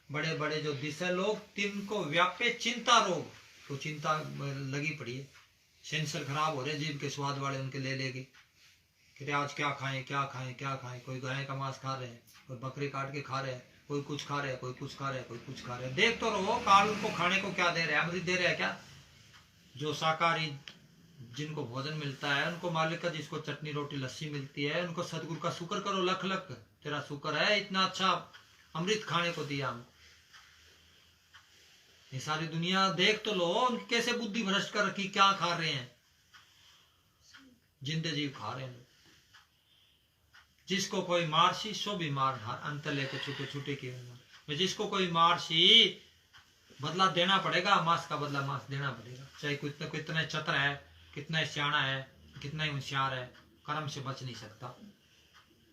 बड़े बड़े जो दिशा लोग, तिनको व्यापे चिंता रोग, तो चिंता लगी पड़ी है। सेंसर खराब हो रहे, जीभ के स्वाद वाले उनके ले लेके कि आज क्या खाएं क्या खाएं क्या खाएं। कोई गाय का मांस खा रहे हैं, कोई बकरी काट के खा रहे हैं, कोई कुछ खा रहे हैं, कोई कुछ खा रहे हैं, कोई कुछ खा रहे हैं। देख तो रहो काल उनको खाने को क्या दे रहे हैं, अमृत दे रहे हैं क्या। जो शाकाहारी जिनको भोजन मिलता है, उनको मालिक का, जिसको चटनी रोटी लस्सी मिलती है, उनको सतगुरु का शुक्र करो, लख लख तेरा शुक्र है, इतना अच्छा अमृत खाने को दिया हम। ये सारी दुनिया देख तो लो उनकी कैसे बुद्धि भ्रष्ट कर रखी, क्या खा रहे हैं, जिंदे जीव खा रहे हैं। जिसको कोई मारसी सो भी मार अंत लेके छुटे छुटे के, जिसको कोई मारसी बदला देना पड़ेगा, मांस का बदला मांस देना पड़ेगा। चाहे कितना चतर है, कितना सियाना है, कितना ही होशियार है, कर्म से बच नहीं सकता,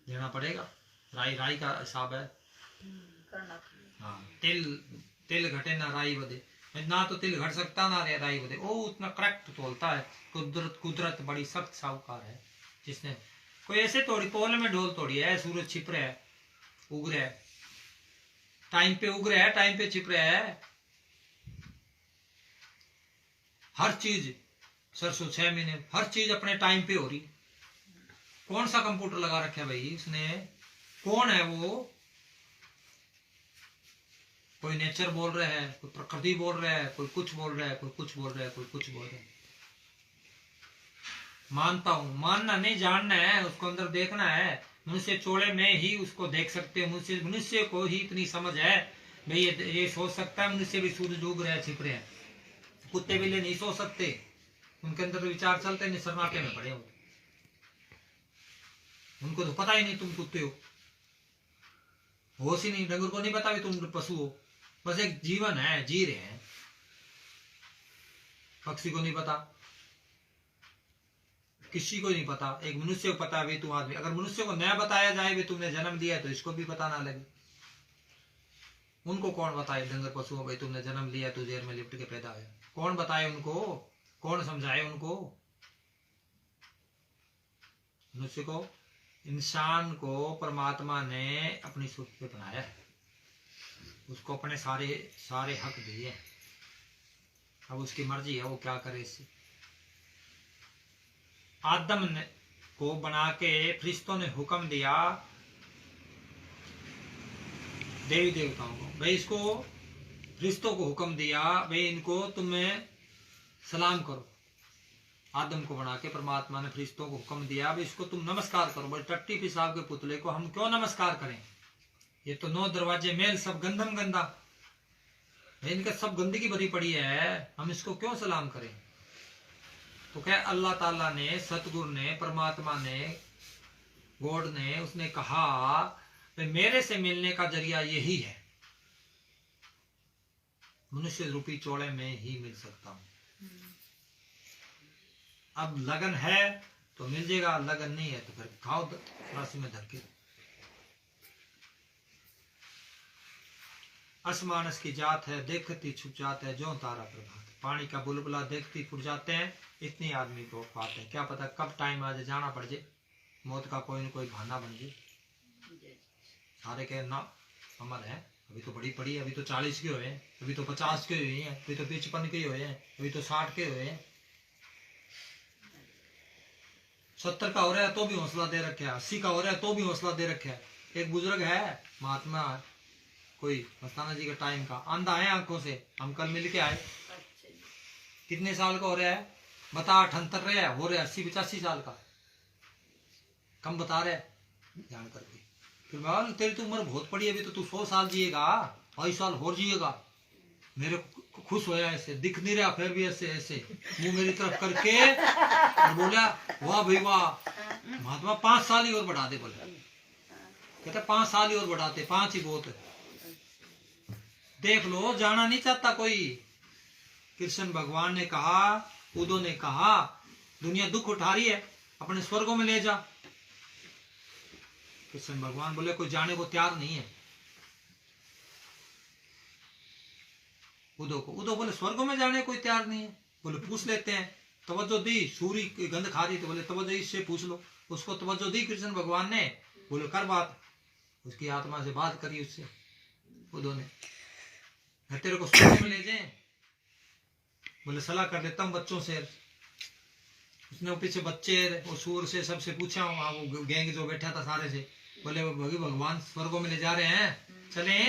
देना पड़ेगा। राई राई का हिसाब है। हाँ, तिल घटे ना राई बदे, ना तो तिल घट सकता ना राई बदे। वो उतना करेक्ट तोलता है। कुदरत बड़ी सख्त साहूकार है, जिसने कोई ऐसे तोड़ी पोल में ढोल तोड़ी है। सूरज छिप रहा है, उग रहा है, टाइम पे उग रहा है, टाइम पे छिप रहा है। हर चीज सरसों 6 महीने, हर चीज अपने टाइम पे हो रही। कौन सा कंप्यूटर लगा रखा है भाई इसने, कौन है वो। कोई नेचर बोल रहा है, कोई प्रकृति बोल रहा है, कोई कुछ बोल रहा है, कोई कुछ बोल रहा है, कोई कुछ बोल रहा है। मानता हूं, मानना नहीं, जानना है, उसको अंदर देखना है। मनुष्य चोड़े में ही उसको देख सकते हैं। मनुष्य को ही इतनी समझ है भाई, ये सोच सकता है मनुष्य भी सूरज उग रहे हैं, छिप रहे हैं। कुत्ते बिल्ली नहीं सोच सकते, उनके अंदर तो विचार चलते नहीं, शर्माटे में पड़े हो। उनको तो पता ही नहीं तुम कुत्ते हो, होश ही नहीं। डंगर को नहीं पता भी तुम पशु हो, बस एक जीवन है, जी रहे हैं। पक्षी को नहीं पता, किसी को नहीं पता, एक मनुष्य को पता है भाई तुम आदमी। अगर मनुष्य को नया बताया जाए भाई तुमने जन्म दिया है, तो इसको भी पता ना लगे। उनको कौन बताए डंगर पशुओं भाई तुमने जन्म लिया, तू जेर में लिपट के पैदा हुआ, कौन बताए उनको, कौन समझाए उनको। मनुष्य को, इंसान को परमात्मा ने अपनी सूरत पे बनाया है, उसको अपने सारे हक दिए। अब उसकी मर्जी है वो क्या करे इससे। आदम ने को बना के फरिश्तों ने हुक्म दिया देवी देवताओं को, भाई इसको फरिश्तों को हुक्म दिया, भाई इनको तुम्हें सलाम करो। आदम को बना के परमात्मा ने फरिश्तों को हुक्म दिया, भाई इसको तुम नमस्कार करो। बोले टट्टी पिसाब के पुतले को हम क्यों नमस्कार करें, ये तो 9 दरवाजे मेल सब गंदम गंदा, इनका सब गंदगी भरी पड़ी है, हम इसको क्यों सलाम करें। तो क्या अल्लाह ताला ने, सतगुरु ने, परमात्मा ने, गॉड ने, उसने कहा भाई मेरे से मिलने का जरिया यही है, मनुष्य रूपी चौड़े में ही मिल सकता हूं। अब लगन है तो मिल जाएगा, लगन नहीं है तो फिर खाओ राशि में धक्के। असमानस की जात है, देखती छुप जात है जो तारा प्रभात। पानी का बुलबुला देखती फुट जाते हैं, इतनी आदमी को पाते हैं। क्या पता कब टाइम आ जाए, जाना पड़ जाए, मौत का कोई न कोई बहाना बन जाए। सारे कहे ना अमर है, अभी तो बड़ी पड़ी है, अभी तो 40 के हुए हैं, अभी तो 50 के हुए हैं, अभी तो 55 के हुए हैं, अभी तो 60 के हुए हैं, 70 का हो रहा है तो भी हौसला दे रखे है, 80 का हो रहा है तो भी हौसला दे रखे है। एक बुजुर्ग है महात्मा कोई मस्ताना जी का टाइम का, अंधा है आंखों से, हम कल मिल के आए। कितने साल का हो रहा है बता, 78 रहे है, हो रहा है 80-85 साल का, कम बता रहे जान करके। फिर मैं तेरी तो उम्र बहुत पड़ी है, अभी तो तू 100 साल जिएगा, 22 साल और जिएगा। मेरे खुश होया ऐसे, दिख नहीं रहा फिर भी ऐसे ऐसे मुंह मेरी तरफ करके और बोला वाह भाई वाह महात्मा 5 साल ही और बढ़ा दे। बोले कहते 5 साल ही और बढ़ाते, 5 ही बहुत है। देख लो जाना नहीं चाहता कोई। कृष्ण भगवान ने कहा, उद्धव ने कहा दुनिया दुख उठा रही है, अपने स्वर्गों में ले जा। कृष्ण भगवान बोले कोई जाने को तैयार नहीं है। उद्धव को, उद्धव बोले स्वर्गों में जाने कोई तैयार नहीं है। बोले पूछ लेते हैं, तवज्जो दी, सूर्य की गंध खा रही, तो बोले तवज्जो इससे पूछ लो। उसको तवज्जो दी कृष्ण भगवान ने, बोले कर बात। उसकी आत्मा से बात करी उससे उद्धव ने, तेरे को स्वर्ग में ले जाए। बोले सलाह कर लेता हूँ बच्चों से। उसने वो पीछे बच्चे वो सूर से सबसे पूछा, वहां वो गैंग जो बैठा था सारे से, बोले भगवान स्वर्गों में ले जा रहे हैं, चले।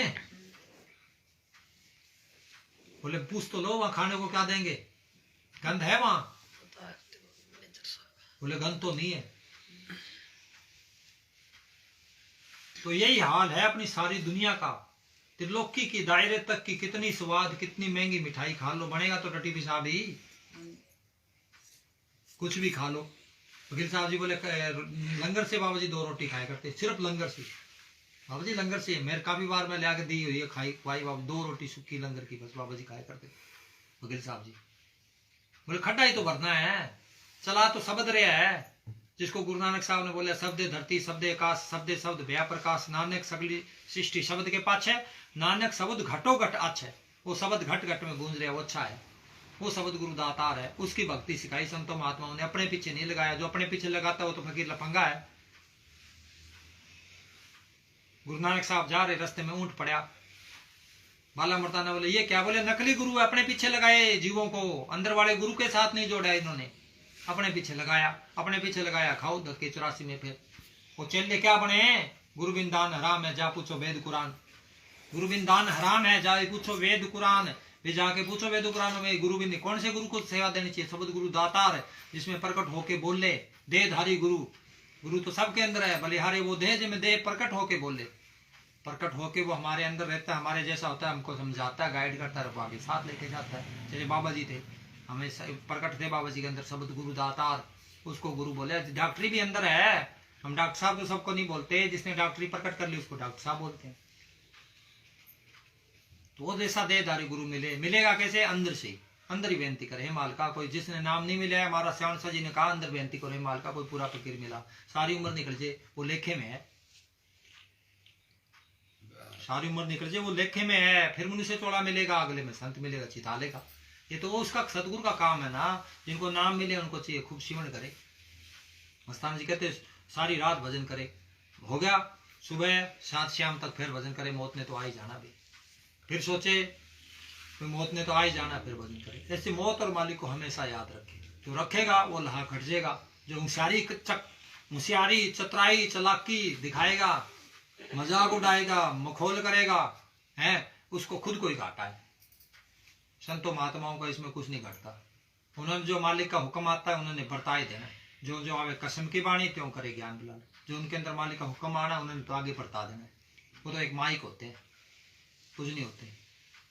बोले पूछ तो लो वहां खाने को क्या देंगे, गंध है वहां। बोले गंध तो नहीं है। तो यही हाल है अपनी सारी दुनिया का। त्रिलोकी की दायरे तक की कितनी स्वाद, कितनी महंगी मिठाई खा लो, बनेगा तो टटी पिसाब ही, कुछ भी खा लो। वकील साहब जी बोले लंगर से बाबा जी 2 रोटी खाया करते, सिर्फ लंगर से बाबा जी, लंगर से। मेरे काफी बार मैं लाके दी हुई है, खाई बाबा 2 रोटी सूखी लंगर की, बस बाबा जी खाया करते वकील साहब जी। बोले खड्डा ही तो भरना है, चला तो शब्द रहा है, जिसको गुरु नानक साहब ने बोला शब्दे धरती शब्दे आकाश शब्दे शब्द भया प्रकाश, नानक सगली सृष्टि शब्द के पाछ है, नानक शब्द घटो घट अच्छा है। वो शब्द घट घट में गूंज रहा है, वो अच्छा है, वो शब्द गुरु दातार है। उसकी भक्ति सिखाई संतों महात्माओं ने, अपने पीछे नहीं लगाया। जो अपने पीछे लगाता है वो तो फकीर लफंगा है। गुरु नानक साहब जा रहे, रास्ते में ऊंट पड़ा, बाला मर्दाना बोले ये क्या, बोले नकली गुरु है, अपने पीछे लगाए जीवों को, अंदर वाले गुरु के साथ नहीं जोड़ा इन्होंने, अपने पीछे लगाया, अपने पीछे लगाया, खाओ धक्के 84 में। फिर वो चेले क्या बने, गुरुबिन दान हराम है, जा पूछो वेद कुरान। गुरुबिन दान हराम है, जा पूछो वेद कुरान। वे जाके पूछो वेद कुरान में गुरुबिन कौन से गुरु को सेवा देनी चाहिए। शब्द गुरु दातार है, जिसमें प्रकट होके बोले, देहधारी गुरु। गुरु तो सबके अंदर है, बलिहारे वो देह जिसमें देह प्रकट होके बोले, प्रकट होके वो हमारे अंदर रहता है, हमारे जैसा होता है, हमको समझाता है, गाइड करता है, आगे साथ लेके जाता है। जैसे बाबा जी थे, हमें प्रकट थे बाबा जी के अंदर शब्द गुरु दातार, उसको गुरु बोले। डॉक्टरी भी अंदर है, हम डॉक्टर साहब तो सबको नहीं बोलते, जिसने डॉक्टरी प्रकट कर ली उसको डॉक्टर साहब बोलते हैं। तो वो जैसा देहधारी गुरु मिलेगा कैसे, अंदर से, अंदर ही बेनती करे। मालका कोई जिसने नाम नहीं मिला है, हमारा श्याम सा जी ने कहा अंदर बेनती करो, मालका कोई पूरा फकीर मिला, सारी उम्र निकल जाए, वो लेखे में है, सारी उम्र निकल जाए, वो लेखे में है। फिर मनुष्य चौड़ा मिलेगा, अगले में संत मिलेगा, चिताले का। ये तो उसका सदगुरु का काम है ना, जिनको नाम मिले उनको चाहिए खूब सिमरण करे। मस्तान जी कहते सारी रात भजन करे, हो गया सुबह 7 शाम तक फिर भजन करे, मौत ने तो आ ही जाना भी। फिर सोचे तो मौत ने तो आ ही जाना, फिर भजन करे। ऐसे मौत और मालिक को हमेशा याद रखे। जो रखेगा वो लहा खटजेगा। जो होशियारी चतुराई चालाकी दिखाएगा, मजाक उड़ाएगा, मखौल करेगा, है उसको खुद को ही घाटा है। संतों महात्माओं का इसमें कुछ नहीं घटता। उन्होंने जो मालिक का हुक्म आता है उन्होंने बरता ही देना। जो जो आवे कसम की बाणी त्यों करे ज्ञान बिलाल। जो उनके अंदर मालिक का हुक्म आना उन्होंने तो आगे बरता देना है। वो तो एक माइक होते हैं, कुछ नहीं होते।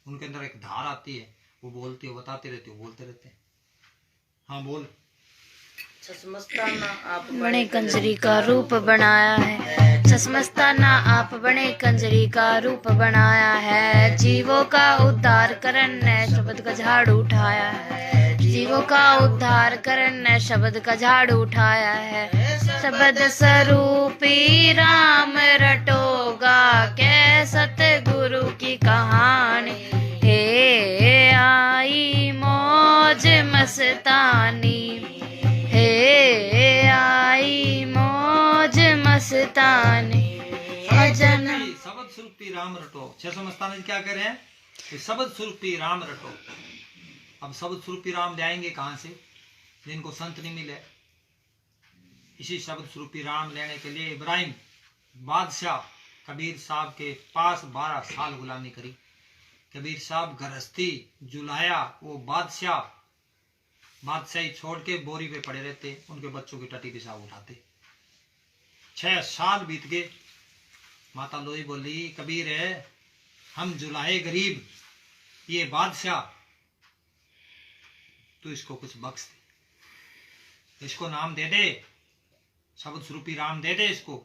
उनके अंदर एक धार आती है, वो बोलती है, बताते रहते हो, बोलते रहते हैं। हाँ बोल। ससमस्ताना आप बने कंजरी का रूप बनाया है, ससमस्ताना आप बने कंजरी का रूप बनाया है। जीवों का उद्धार करन ने शब्द का झाड़ उठाया है, जीवों का उद्धार करन ने शब्द का झाड़ उठाया है। शब्द स्वरूपी राम रटोगा कै सतगुरु की कहानी, हे आई मौज मस्तानी, हे आई मौज मस्तानी। भजन शब्द स्वरूपी राम रटो। 600 मस्तानी क्या कह रहे हैं? कि शब्द स्वरूपी राम रटो। अब शब्द स्वरूपी राम ले आएंगे कहां से? जिनको संत नहीं मिले। इसी शब्द स्वरूपी राम लेने के लिए इब्राहिम बादशाह कबीर साहब के पास 12 साल गुलामी करी। कबीर साहब गृहस्थी जुलाया, वो बादशाही छोड़ के बोरी पे पड़े रहते, उनके बच्चों की टटी पेशाब उठाते। 6 साल बीत गए। माता लोई बोली, कबीर है हम जुलाए गरीब, ये बादशाह, तू इसको कुछ बख्श दे, इसको नाम दे दे, शब्द स्वरूपी राम दे दे इसको।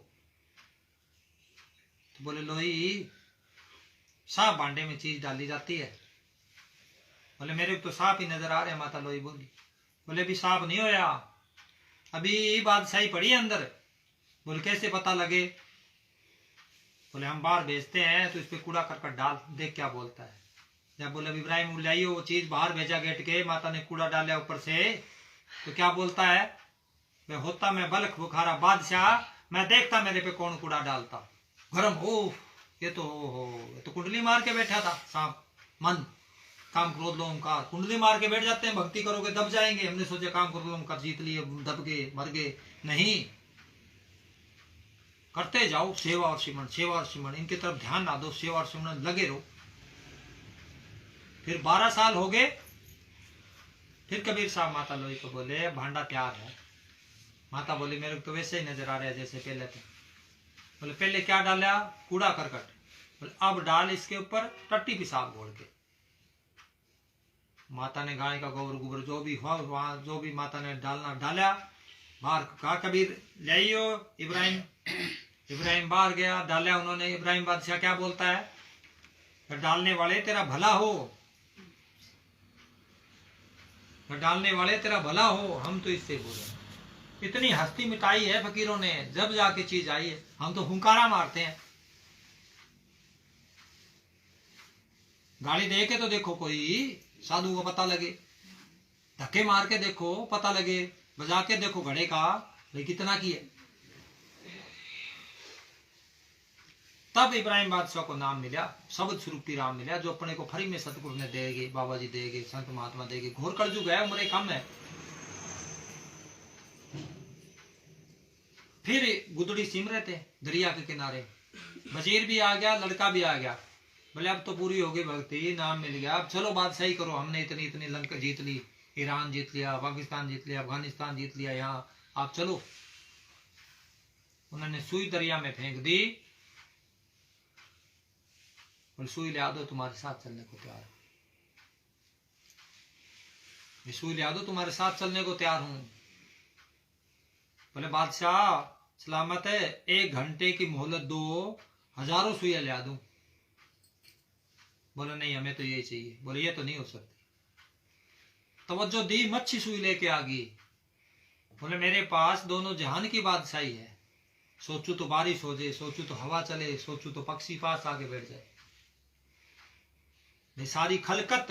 तो बोले लोई सांप भांडे में चीज डाली जाती है। बोले मेरे को तो सांप ही नजर आ रहे हैं। माता लोई बोली, बोले अभी सांप नहीं होया, अभी बादशाही पड़ी है अंदर। बोले कैसे पता लगे? बोले हम बाहर भेजते हैं तो इस पे कूड़ा करकट डाल, देख क्या बोलता है। जब बोले इब्राहिम लाइए वो चीज, बाहर भेजा गेट के, माता ने कूड़ा डाला ऊपर से, तो क्या बोलता है? मैं होता मैं बल्ख बुखारा बादशाह, मैं देखता मेरे पे कौन कूड़ा डालता। गरम हो, ये तो कुंडली मार के बैठा था सांप। मन काम क्रोध लो ओंकार, कुंडली मार के बैठ जाते हैं, भक्ति करोगे दब जाएंगे। हमने सोचा काम क्रोध ओंकार जीत लिए, दब गए, मर गए। नहीं, करते जाओ सेवा और सिमरन, सेवा और सिमरन, इनकी तरफ ध्यान ना दो, सेवा और सिमरन लगे रहो। फिर 12 साल हो गए। फिर कबीर साहब माता लोई को बोले भांडा तैयार है। माता बोली मेरे को तो वैसे ही नजर आ रहा है जैसे पहले थे। बोले पहले क्या डाला? कूड़ा करकट। बोले अब डाल इसके ऊपर टट्टी पेशाब घोल के। माता ने गाय का गोबर गोबर जो भी हुआ वहां, जो भी माता ने डालना डाला। बाहर कहा कबीर ले आइयो इब्राहिम। इब्राहिम बाहर गया, डाला उन्होंने। इब्राहिम बादशाह क्या बोलता है? डालने वाले तेरा भला हो, डालने वाले तेरा भला हो। हम तो इससे बोले इतनी हस्ती मिटाई है फकीरों ने, जब जाके चीज आई है। हम तो हुंकारा मारते हैं। गाली दे के तो देखो कोई साधु को पता लगे, धक्के मार के देखो पता लगे, बजा के देखो घड़े का, भाई कितना की है। तब इब्राहिम बादशाह को नाम मिला, शब्द स्वरूपी राम मिला, जो अपने को फ्री में सतगुरु ने देंगे, बाबा जी देंगे, संत महात्मा देंगे। घोर कलयुग है, उम्र कम है। फिर गुदड़ी सिम रहे थे दरिया के किनारे। वजीर भी आ गया, लड़का भी आ गया। बोले अब तो पूरी हो गई भक्ति, नाम मिल गया, अब चलो बादशाही करो। हमने इतनी इतनी लंका जीत ली, ईरान जीत लिया, पाकिस्तान जीत लिया, अफगानिस्तान जीत लिया, यहाँ आप चलो। उन्होंने सुई दरिया में फेंक दी। बोले सुई ले आ दो, तुम्हारे साथ चलने को तैयार हूं। सुई ले आ दो, तुम्हारे साथ चलने को तैयार हूं। बोले बादशाह सलामत है, 1 घंटे की मोहलत दो, हजारों सुइयां ले आ दूं। बोले नहीं हमें तो यही चाहिए। बोले ये तो नहीं हो सकती। तवज्जो दी, मच्छी सुई लेके आ गई। बोले मेरे पास दोनों जहान की बादशाही है। सोचू तो बारिश हो जाए, सोचू तो हवा चले, सोचू तो पक्षी पास आके बैठ जाए। ये सारी खलकत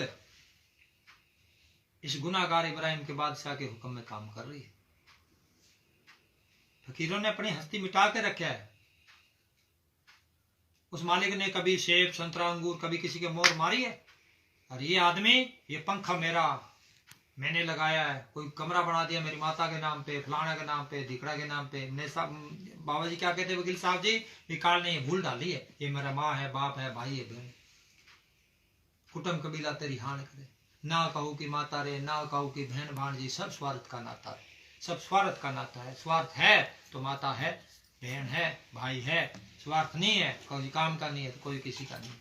इस गुनाहगार इब्राहिम के बादशाह के हुक्म में काम कर रही है। फकीरों ने अपनी हस्ती मिटा के रखा है। उस मालिक ने कभी सेब संतरा अंगूर कभी किसी के मोर मारी है? और ये आदमी, ये पंखा मेरा, मैंने लगाया है, कोई कमरा बना दिया मेरी माता के नाम पे, फलाना के नाम पे, धिकड़ा के नाम पे। बाबा जी क्या कहते वकील साहब जी, ये काल ने भूल डाली है, ये मेरा माँ है, बाप है, भाई है, बहन, कुटुंब कबीला तेरी हान करे। ना कहो कि माता रे, ना कहो कि बहन भाणजी, सब स्वार्थ का नाता है, सब स्वार्थ का नाता है। स्वार्थ है तो माता है, बहन है, भाई है। स्वार्थ नहीं है, कोई काम का नहीं है तो कोई किसी का नहीं।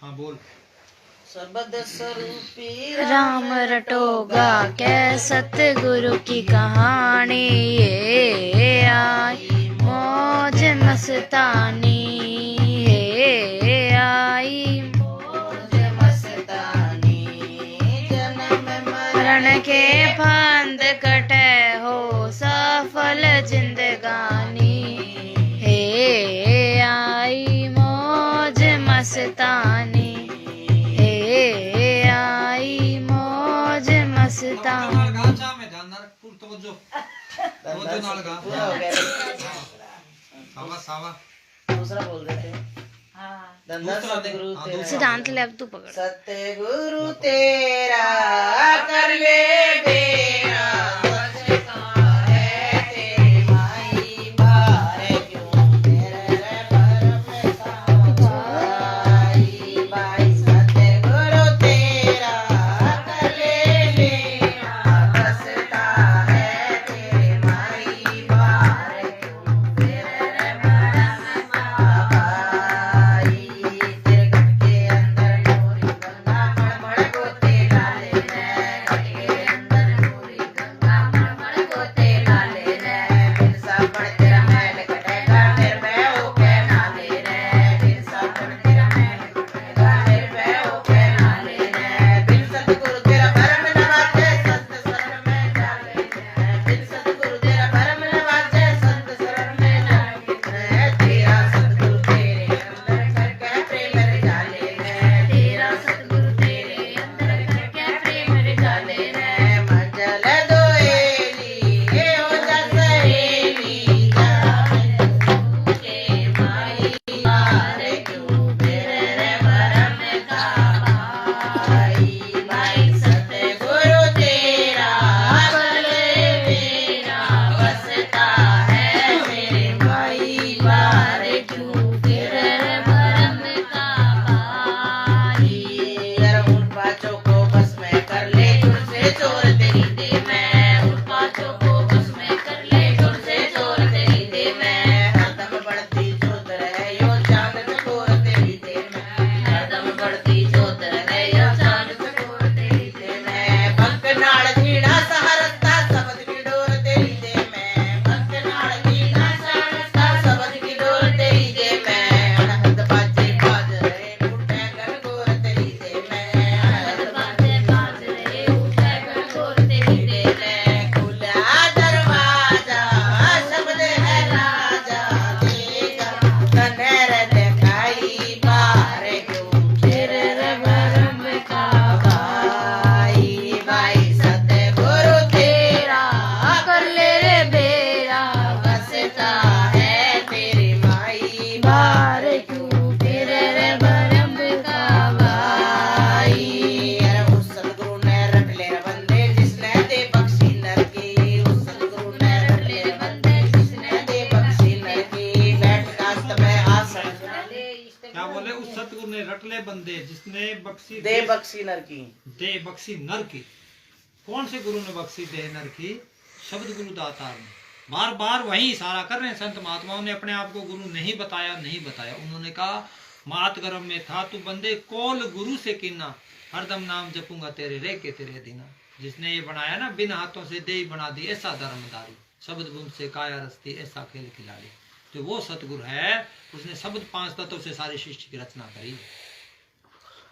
हाँ बोल। शब्द स्वरूपी राम रटोगा कै सतगुरु की कहानी, ये आई मौज मस्तानी, ये आई मौज मस्तानी। जन्म मरण के फंद कटे हो सफल जिंदगानी, हे आई मौज मस्तानी, हे आई मौज मस्तानी। पूरा हो गया। दूसरा बोल देते हैं। धंधा सतगुरु तेरा, सिद्धांत ले, अब तू पकड़। सतगुरु तेरा कर ले बेरा, बचता है तेरी माई बार, क्यों तेरे भरम का भाई भाई। सतगुरु तेरा कर ले बेरा, बचता है तेरी माई बार, क्यों तेरे भरम का भाई। तेरे घर के अंदर मोरी गंगा मड़मड़ गोते डाले रे, घर के अंदर मोरी गंगा मड़मड़ गोते डाले रे। बिन साबुन तेरा मैल कटेगा, निर्भय होके नाले रे। बिन साबुन तेरा मैल कटेगा, निर्भय होके नाले रे। बिन सतगुरु तेरा भरम नवाजे, संत शरण में डाले रे। बिन सतगुरु तेरा भरम नवाजे, संत शरण में डाले रे। तेरा सतगुरु तेरे अंदर करके प्रेम रे डाले रे। तेरा सतगुरु तेरे अंदर करके प्रेम रे डाले रे। मंजल दोएली हे हो जा सहेली, जान के माई बार, क्यों तेरे रे भरम का भाई भाई। सतगुरु तेरा कर ले मेरा, बसता है मेरे भाई बार, क्यों तेरे रे भरम का भाई। यार उन पाँचों को बस में कर ले, तुझसे चोर तेरी दे मैं। उन पाँचों को बस में कर ले, तुझसे चोर तेरी दे मैं। हरदम बढ़ती जोत रहे यो चांद चकोर तेरी दे मैं। हरदम बढ़ती जोत रहे यो चांद चकोर तेरी दे मैं। पंख नाल झीड़ा सहारता, शब्द की डोर तेरी दे मैं। पंख नाल झीड़ा सहारता, शब्द की डोर तेरी दे मैं। अनहद बाजे बाज रहे उठे गनगोर तेरी दे मैं। अनहद बाजे बाज रहे उठे गनगोर तेरी दे मैं। खुला दरवाजा शब्द है राजा, देगा कनेर दिखाई बार, क्यों तेरे रे भरम का भाई भाई। सतगुरु तेरा कर ले रे बेरा, बसता है तेरी माई बार, क्यों तेरे रे भरम का भाई। अरे उस सतगुरु ने रट ले बंदे, जिसने दे बख्शी नर की। उस सतगुरु ने रट ले बंदे, जिसने दे बख्शी नर की। बैठ कास्त में आसन क्या बोले? उस सतगुरु ने रट ले बंदे, जिसने बख्शी दे बख्शी नर की। दे बख्शी नर की। कौन से गुरु ने बख्शी दे नर की? शब्द गुरु दातार ने। बार बार वही इशारा कर रहे हैं संत महात्माओं ने, अपने आप को गुरु नहीं बताया, नहीं बताया। उन्होंने कहा मात गर्भ में था तू बंदे, कौल गुरु से किन्ना, हरदम नाम जपूंगा तेरे रे के तेरे दीना। जिसने ये बनाया ना, बिन हाथों से दे बना दी ऐसा धर्मदारी, शब्द बूंद से काया रस्ती ऐसा खेल खिलाड़ी। तो वो सतगुरु है, उसने शब्द 5 तत्व से सारी सृष्टि की रचना करी।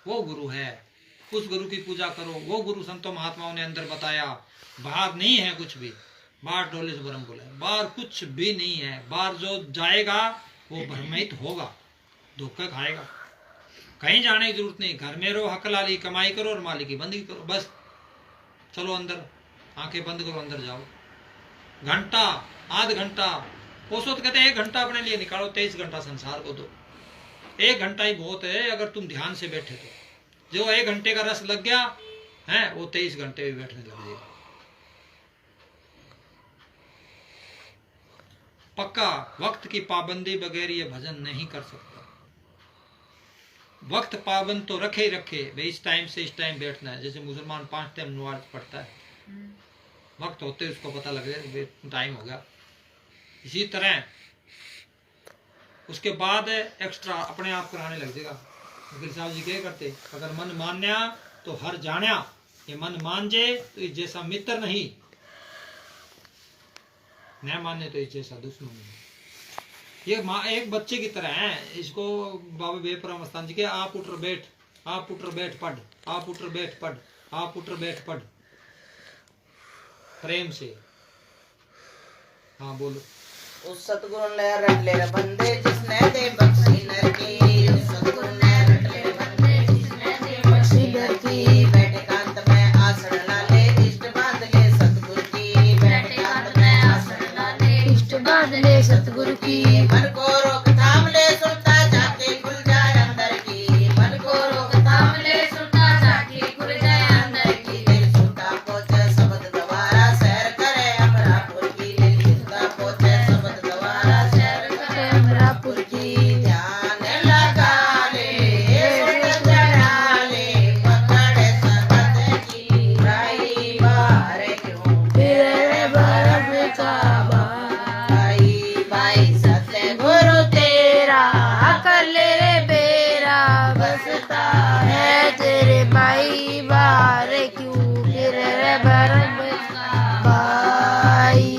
वो गुरु है, उस गुरु की पूजा करो। वो गुरु संतों महात्माओं ने अंदर बताया। बाहर नहीं है कुछ भी, बाहर डोले से भरम बोला, बाहर कुछ भी नहीं है। बाहर जो जाएगा वो भ्रमित होगा, धोखा खाएगा। कहीं जाने की जरूरत नहीं, घर में रहो, हकलाली कमाई करो और मालिक की बंदगी करो, बस। चलो अंदर, आंखें बंद करो, अंदर जाओ। घंटा, आध घंटा, उसको तो कहते हैं 1 घंटा अपने लिए निकालो, 23 घंटा संसार को दो। 1 घंटा ही बहुत है अगर तुम ध्यान से बैठे तो। जो 1 घंटे का रस लग गया है वो 23 घंटे भी बैठने लग जाएगा। पक्का वक्त की पाबंदी बगैर ये भजन नहीं कर सकता। वक्त पाबंद तो रखे ही रखे, भाई इस टाइम से इस टाइम बैठना है। जैसे मुसलमान 5 टाइम नमाज पढ़ता है, वक्त होते उसको पता लग गया टाइम हो गया। इसी तरह उसके बाद एक्स्ट्रा अपने आप कराने लग जाएगा। वकील साहब जी क्या करते, अगर मन मान्या तो हर जान्या, ये मन मान जाए तो इस जैसा मित्र नहीं, न माने तो इस जैसा दुश्मन नहीं। ये एक बच्चे की तरह है। इसको बाबा बेपरा मस्तान जी के आप उठ बैठ, आप उठ बैठ पढ़, आप उठ बैठ पढ़, आप उठ बैठ पढ़, प्रेम से। हाँ बोलो। उस सतगुरु ने रट ले रे बंदे जिसने दे बख्शी नर की, उस सतगुरु ने रट ले रे बंदे जिसने दे बख्शी नर की। बैठे कांत में आसन लाले इष्ट बांध ले सतगुरु की, बैठे कांत में आसन लाले इष्ट बांध ले सतगुरु की। मन को रोक थाम ले सुनता जाके खुल जाए अंदर की, मन को रोक थाम ले सुनता जाके खुल जाए अंदर की। दिल सुनता पहुंचे शब्द द्वारा सैर करे अमरापुर की, दिल सुनता पहुंचे शब्द द्वारा सैर करे अमरापुर की। ध्यान लगा ले सुन चढ़ा ले पकड़ सकत की, राई बार क्यों फिर बरफ का भाई भाई सतगुरु तेरा कर ले रे बेरा, बसता है तेरे भाई बार क्यों फिर रे बरफ का भाई।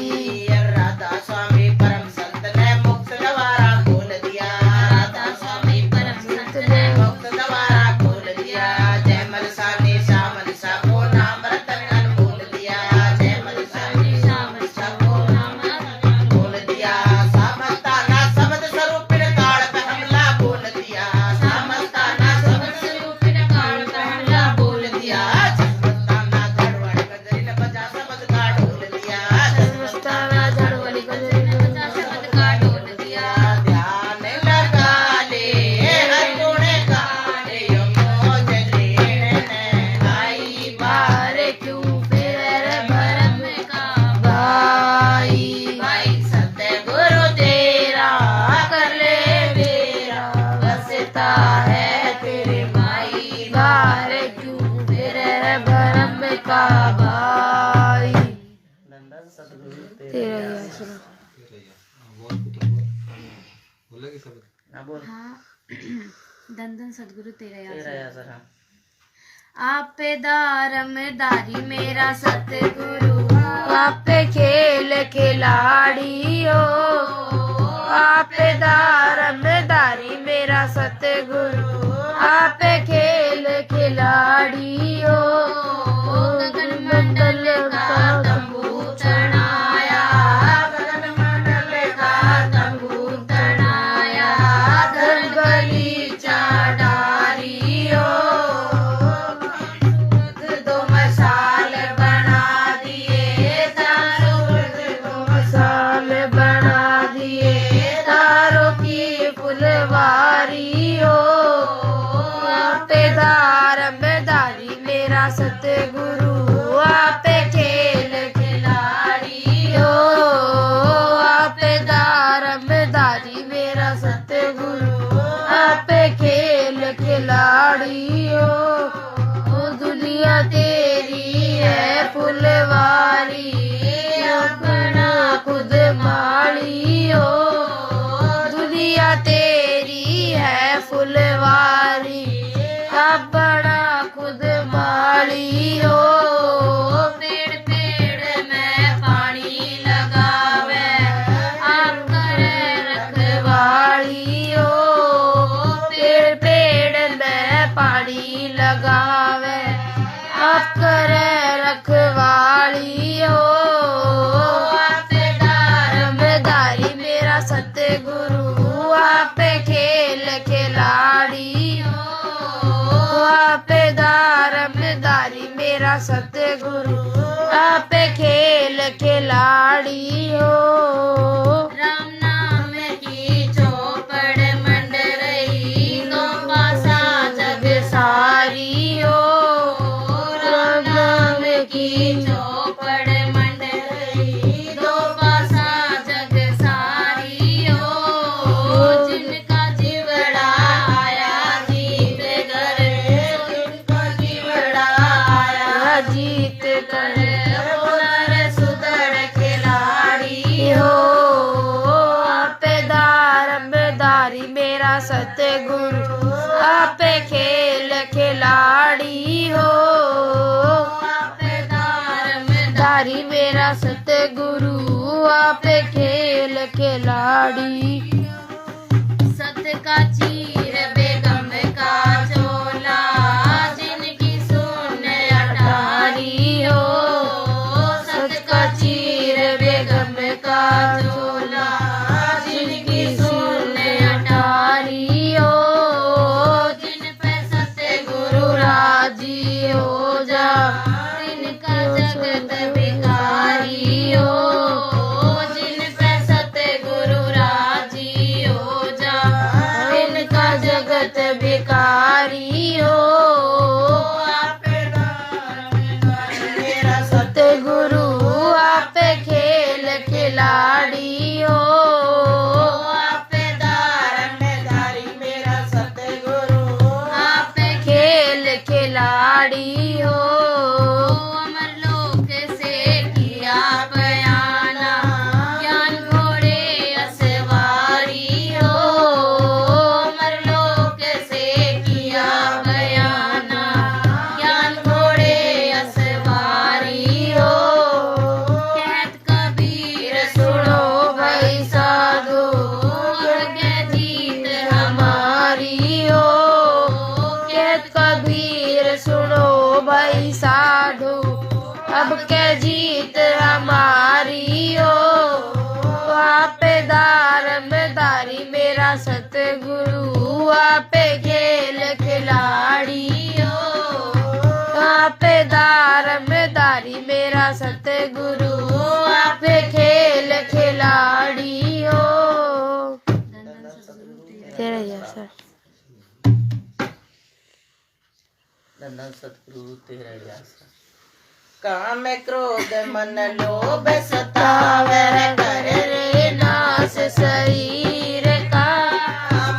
राधा स्वामी परम संत ने मुक्त द्वारा खोल दिया, राधा स्वामी परम संत ने मुक्त द्वारा खोल दिया। जयमल सानी श्यामल सा को नाम रतन अनमोल दिया, जयमल सानी श्यामल सा को नाम रतन बोल दिया। सामस्ताना शब्द स्वरूपिण काल पे हमला बोल दिया, सामस्ताना शब्द स्वरूपिण काल पे हमला बोल दिया। सामस्ताना धड़वड़ गजरिन बजा शब्द का ढोल दिया, सामस्ताना धड़वड़ गजरिन बजा शब्द का ढोल दिया। ध्यान लगा ले हर गुण गाने मोज लेने आई बार क्यों फिर भरम का भाई भाई। सतगुरु तेरा कर ले मेरा, बसता है तेरे भाई बार क्यों फिर भरम का भाई। तेरा ही आसरा। बोलेगी सब हाँ दंदन सदगुरु तेरा याद तेरा आसरा। आप पे दारम दारी मेरा सतगुरु, आप पे खेल खिलाड़ी हो। आप पे दारम दारी मेरा सतगुरु, आप पे खेल खिलाड़ी हो। गगन मंडल का तंबू चढ़ाया, गगन मंडल का तंबू चढ़ाया, धर गलीचा डारी हो। दो मसाल बना दिए, दो मसाल सतगुरु आपे खेल खिलाड़ी हो। आपे दारमदारी मेरा सतगुरु आपे खेल खिलाड़ी। सत का चीर बेगम का चोला जिनकी सुन अटारी हो। सत का चीर बेगम का चोला जिनकी सुन अटारी हो। जिन पे सतगुरु राजी हो जा तिनका जगत भिखारी हो। जिन पे सतगुरु राजी हो जा तिनका जगत भिखारी हो। आपे दारमदारी मेरा सतगुरु आपे खेल खिलाड़ी हो। आपे दारमदारी मेरा सतगुरु आपे खेल खिलाड़ी हो। अमर लोक से किया बयाना ज्ञान घोड़े असवारी हो। अमर लोक से किया बयाना ज्ञान घोड़े असवारी हो। कहत कबीर सुनो भाई साधु के जीत हमारी हो। कहत कबीर सुनो भाई साधु अब के जीत हमारी हो। आपे दारमदारी मेरा सतगुरु आपे खेल खिलाड़ी हो। आपे दारमदारी मेरा सतगुरु आपे खेल खिलाड़ी हो। तेरा जैसा धन्य सतगुरु तेरा जैसा। काम क्रोध मन लोभ सतावे कर रे नाश शरीर का।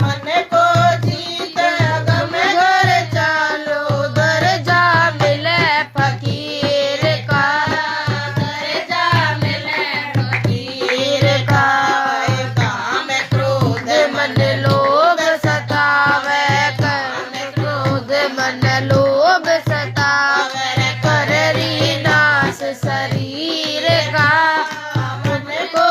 मन को जीत अगम घर चालो दर जा मिले फकीर का। दर जा मिले फकीर का। काम क्रोध मन लोभ सतावे काम क्रोध मन लोभ सतावे कर री नाश शरीर का। मन को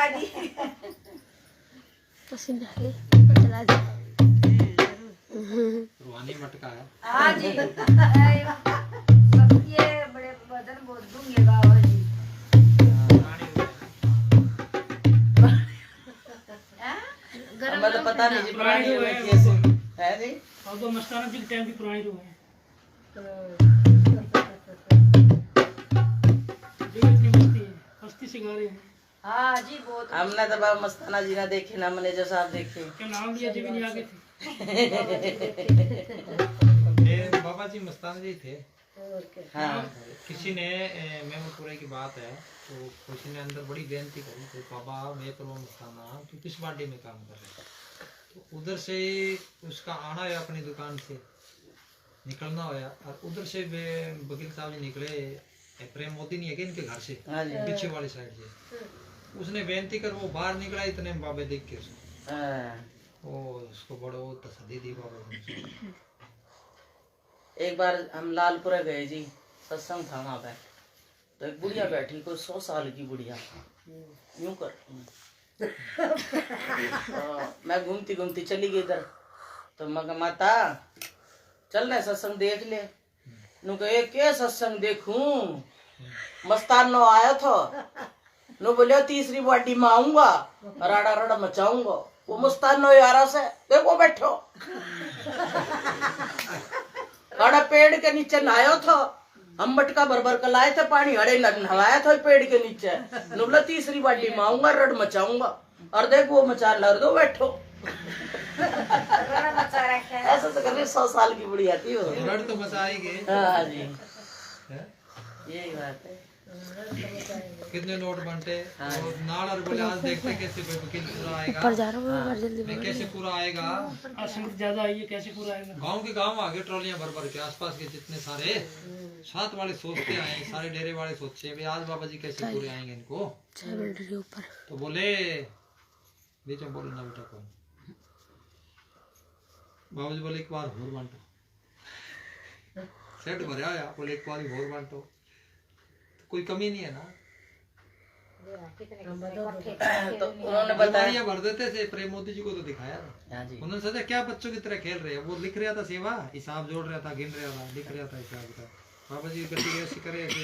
बाजी चला जा रूहानी मटका है। हाँ जी ये बड़े वजन बहुत दूंगे गाँव जी हमें तो पता नहीं जी पुरानी हुई कैसे है जी। और तो मस्ताना जी के टाइम की पुरानी रूह है जो इतनी मस्ती सिखा रहे हैं। हाँ जी बहुत हमने तो बाबा मस्ताना जी ना देखे ना मैनेजर साहब देखे। क्या नाम लिया जी भी नहीं आगे थे। ये बाबा जी मस्ताना जी थे। हाँ किसी ने मेमनपुरे की बात है तो किसी ने अंदर बड़ी बेनती करी तो बाबा मैं तो मस्ताना तू किस बाडी में काम कर रहा है। तो उधर से उसका आना है अपनी दुकान से निकलना होया और उधर से वकील साहब जी निकले प्रेम मोदी नहीं है कि इनके घर से हाँ जी पीछे वाली साइड से उसने बेनती कर वो बाहर निकला इतने में बाबे देख के उसको हाँ। वो उसको बड़ो तसल्ली दी बाबा ने। एक बार हम लालपुरा गए जी सत्संग था वहाँ पे तो एक बुढ़िया बैठी कोई 100 साल की बुढ़िया यूं कर मैं घूमती घूमती चली गई इधर तो मैं कहा माता चल रहे सत्संग देख ले नु कहे के सत्संग देखूं मस्तान नो आया था नु बोलियो तीसरी बाटी में आऊंगा राड़ा राड़ा मचाऊंगा वो मस्तान नो यारा से देखो बैठो हड़ा पेड़ के नीचे नहायो था हम मटका भर भर कर लाए थे पानी हड़े नहलाया था पेड़ के नीचे नुबला तीसरी बाटी में आऊंगा रड़ मचाऊंगा और देख वो मचा लड़ दो बैठो ऐसा तो कर 100 साल की बुढ़िया थी वो रड़ तो मचाएगी। हाँ जी हैं? यही बात है कितने नोट बनते और नाल और बोले आज देखते कैसे वकील पूरा आएगा पर जा रहा हूँ जल्दी मैं कैसे पूरा आएगा। आज संगत ज्यादा आई है कैसे पूरा आएगा। गांव के गांव आगे ट्रॉलियां भर भर के आसपास के जितने सारे साथ वाले सोचते आए सारे डेरे वाले सोचे भाई आज बाबा जी कैसे पूरे आएंगे इनको 6 मिनट के ऊपर तो बोले बीच में बोले ना बेटा कौन बाबा जी बोले एक बार होर बांटो सेट भरे आया बोले एक बार होर बांटो कोई कमी नहीं है ना तो उन्होंने बताया भर देते थे प्रेम मोदी जी को तो दिखाया था। हाँ जी उन्होंने सोचा क्या बच्चों की तरह खेल रहे हैं वो लिख रहा था सेवा हिसाब जोड़ रहा था गिन रहा था लिख रहा था हिसाब का बाबा जी गति ऐसी करे ऐसे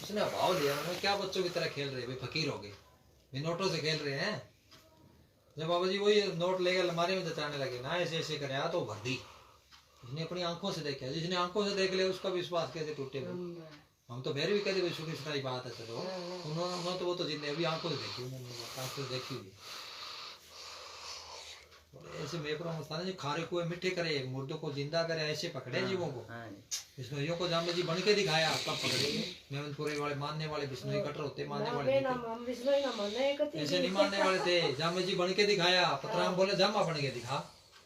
उसने भाव लिया उन्होंने क्या बच्चों की तरह खेल रहे हैं फकीर हो गए नोटों से खेल रहे हैं। जब बाबा जी वही नोट लेकर अलमारी में जचाने लगे ना ऐसे ऐसे करे तो भर दी जिसने अपनी आंखों से देखा जिसने आंखों से देख लिया उसका विश्वास कैसे टूटे। हम तो फिर भी कहते भाई सुखी सुनाई बात है चलो उन्होंने तो वो तो जितने अभी आंखों से देखी उन्होंने आंखों से देखी हुई ऐसे मस्ताना जी खारे कुएं मिठे करे मुर्दों को जिंदा करे ऐसे पकड़े जीवों को बिश्नोइयों को जामे जी बन के दिखाया कब पकड़ेंगे मेमनपुरे वाले मानने वाले बिश्नोई कटर होते मानने वाले ऐसे नहीं मानने वाले थे जामे जी बन के दिखाया पतराम बोले जामा बन के दिखा।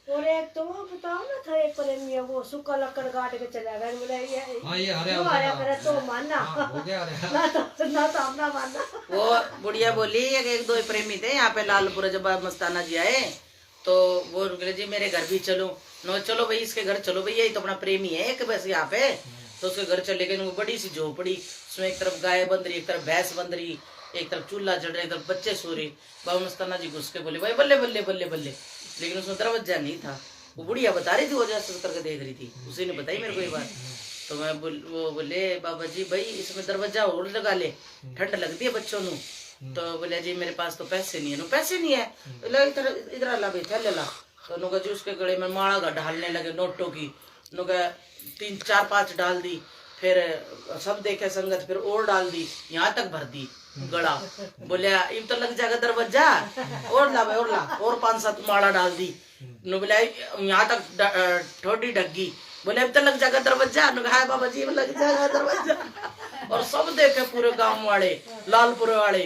और एक तो वो बताओ ना था एक प्रेमी वो सूखा लकड़ काट के चला गया बोले ये हाँ ये हरे आया करे तो मानना हो गया अरे ना तो अपना मानना। वो बुढ़िया बोली एक दो प्रेमी थे यहाँ पे लालपुर जब मस्ताना जी आए तो वो बोले जी मेरे घर भी चलो नो चलो भाई इसके घर चलो भैया ये तो अपना प्रेमी है एक बस यहाँ पे तो उसके घर चले गए वो बड़ी सी झोपड़ी उसमें एक तरफ गाय बंद रही एक तरफ भैंस बंद रही एक तरफ चूल्हा चढ़ रहा एक तरफ बच्चे सो रहे। बाबा मस्ताना जी घुस के बोले भाई बल्ले बल्ले बल्ले बल्ले लेकिन उसमें दरवाजा नहीं था। वो बुढ़िया बता रही थी वो जैसे करके देख रही थी उसी ने बताई मेरे को ये बात तो मैं वो बोले बाबा जी भाई इसमें दरवाजा और लगा ले ठंड लगती है बच्चों को तो बोले जी मेरे पास तो पैसे नहीं है पैसे नहीं है इधर ला भाई थैले ला तो नुका जी उसके गले में माला ढालने लगे नोटों की नुका 3 4 5 डाल दी फिर सब देखे संगत फिर और डाल दी यहाँ तक भर दी गड़ा बोले इन तो लग जाएगा दरवाजा और ला भाई और 5-7 माला डाल दी नु बोले यहाँ तक ठोडी ढग्गी बोले अब तो लग जाएगा दरवाजा नु कहा बाबा जी लग जाएगा दरवाजा और सब देखे पूरे गांव वाले लालपुर वाले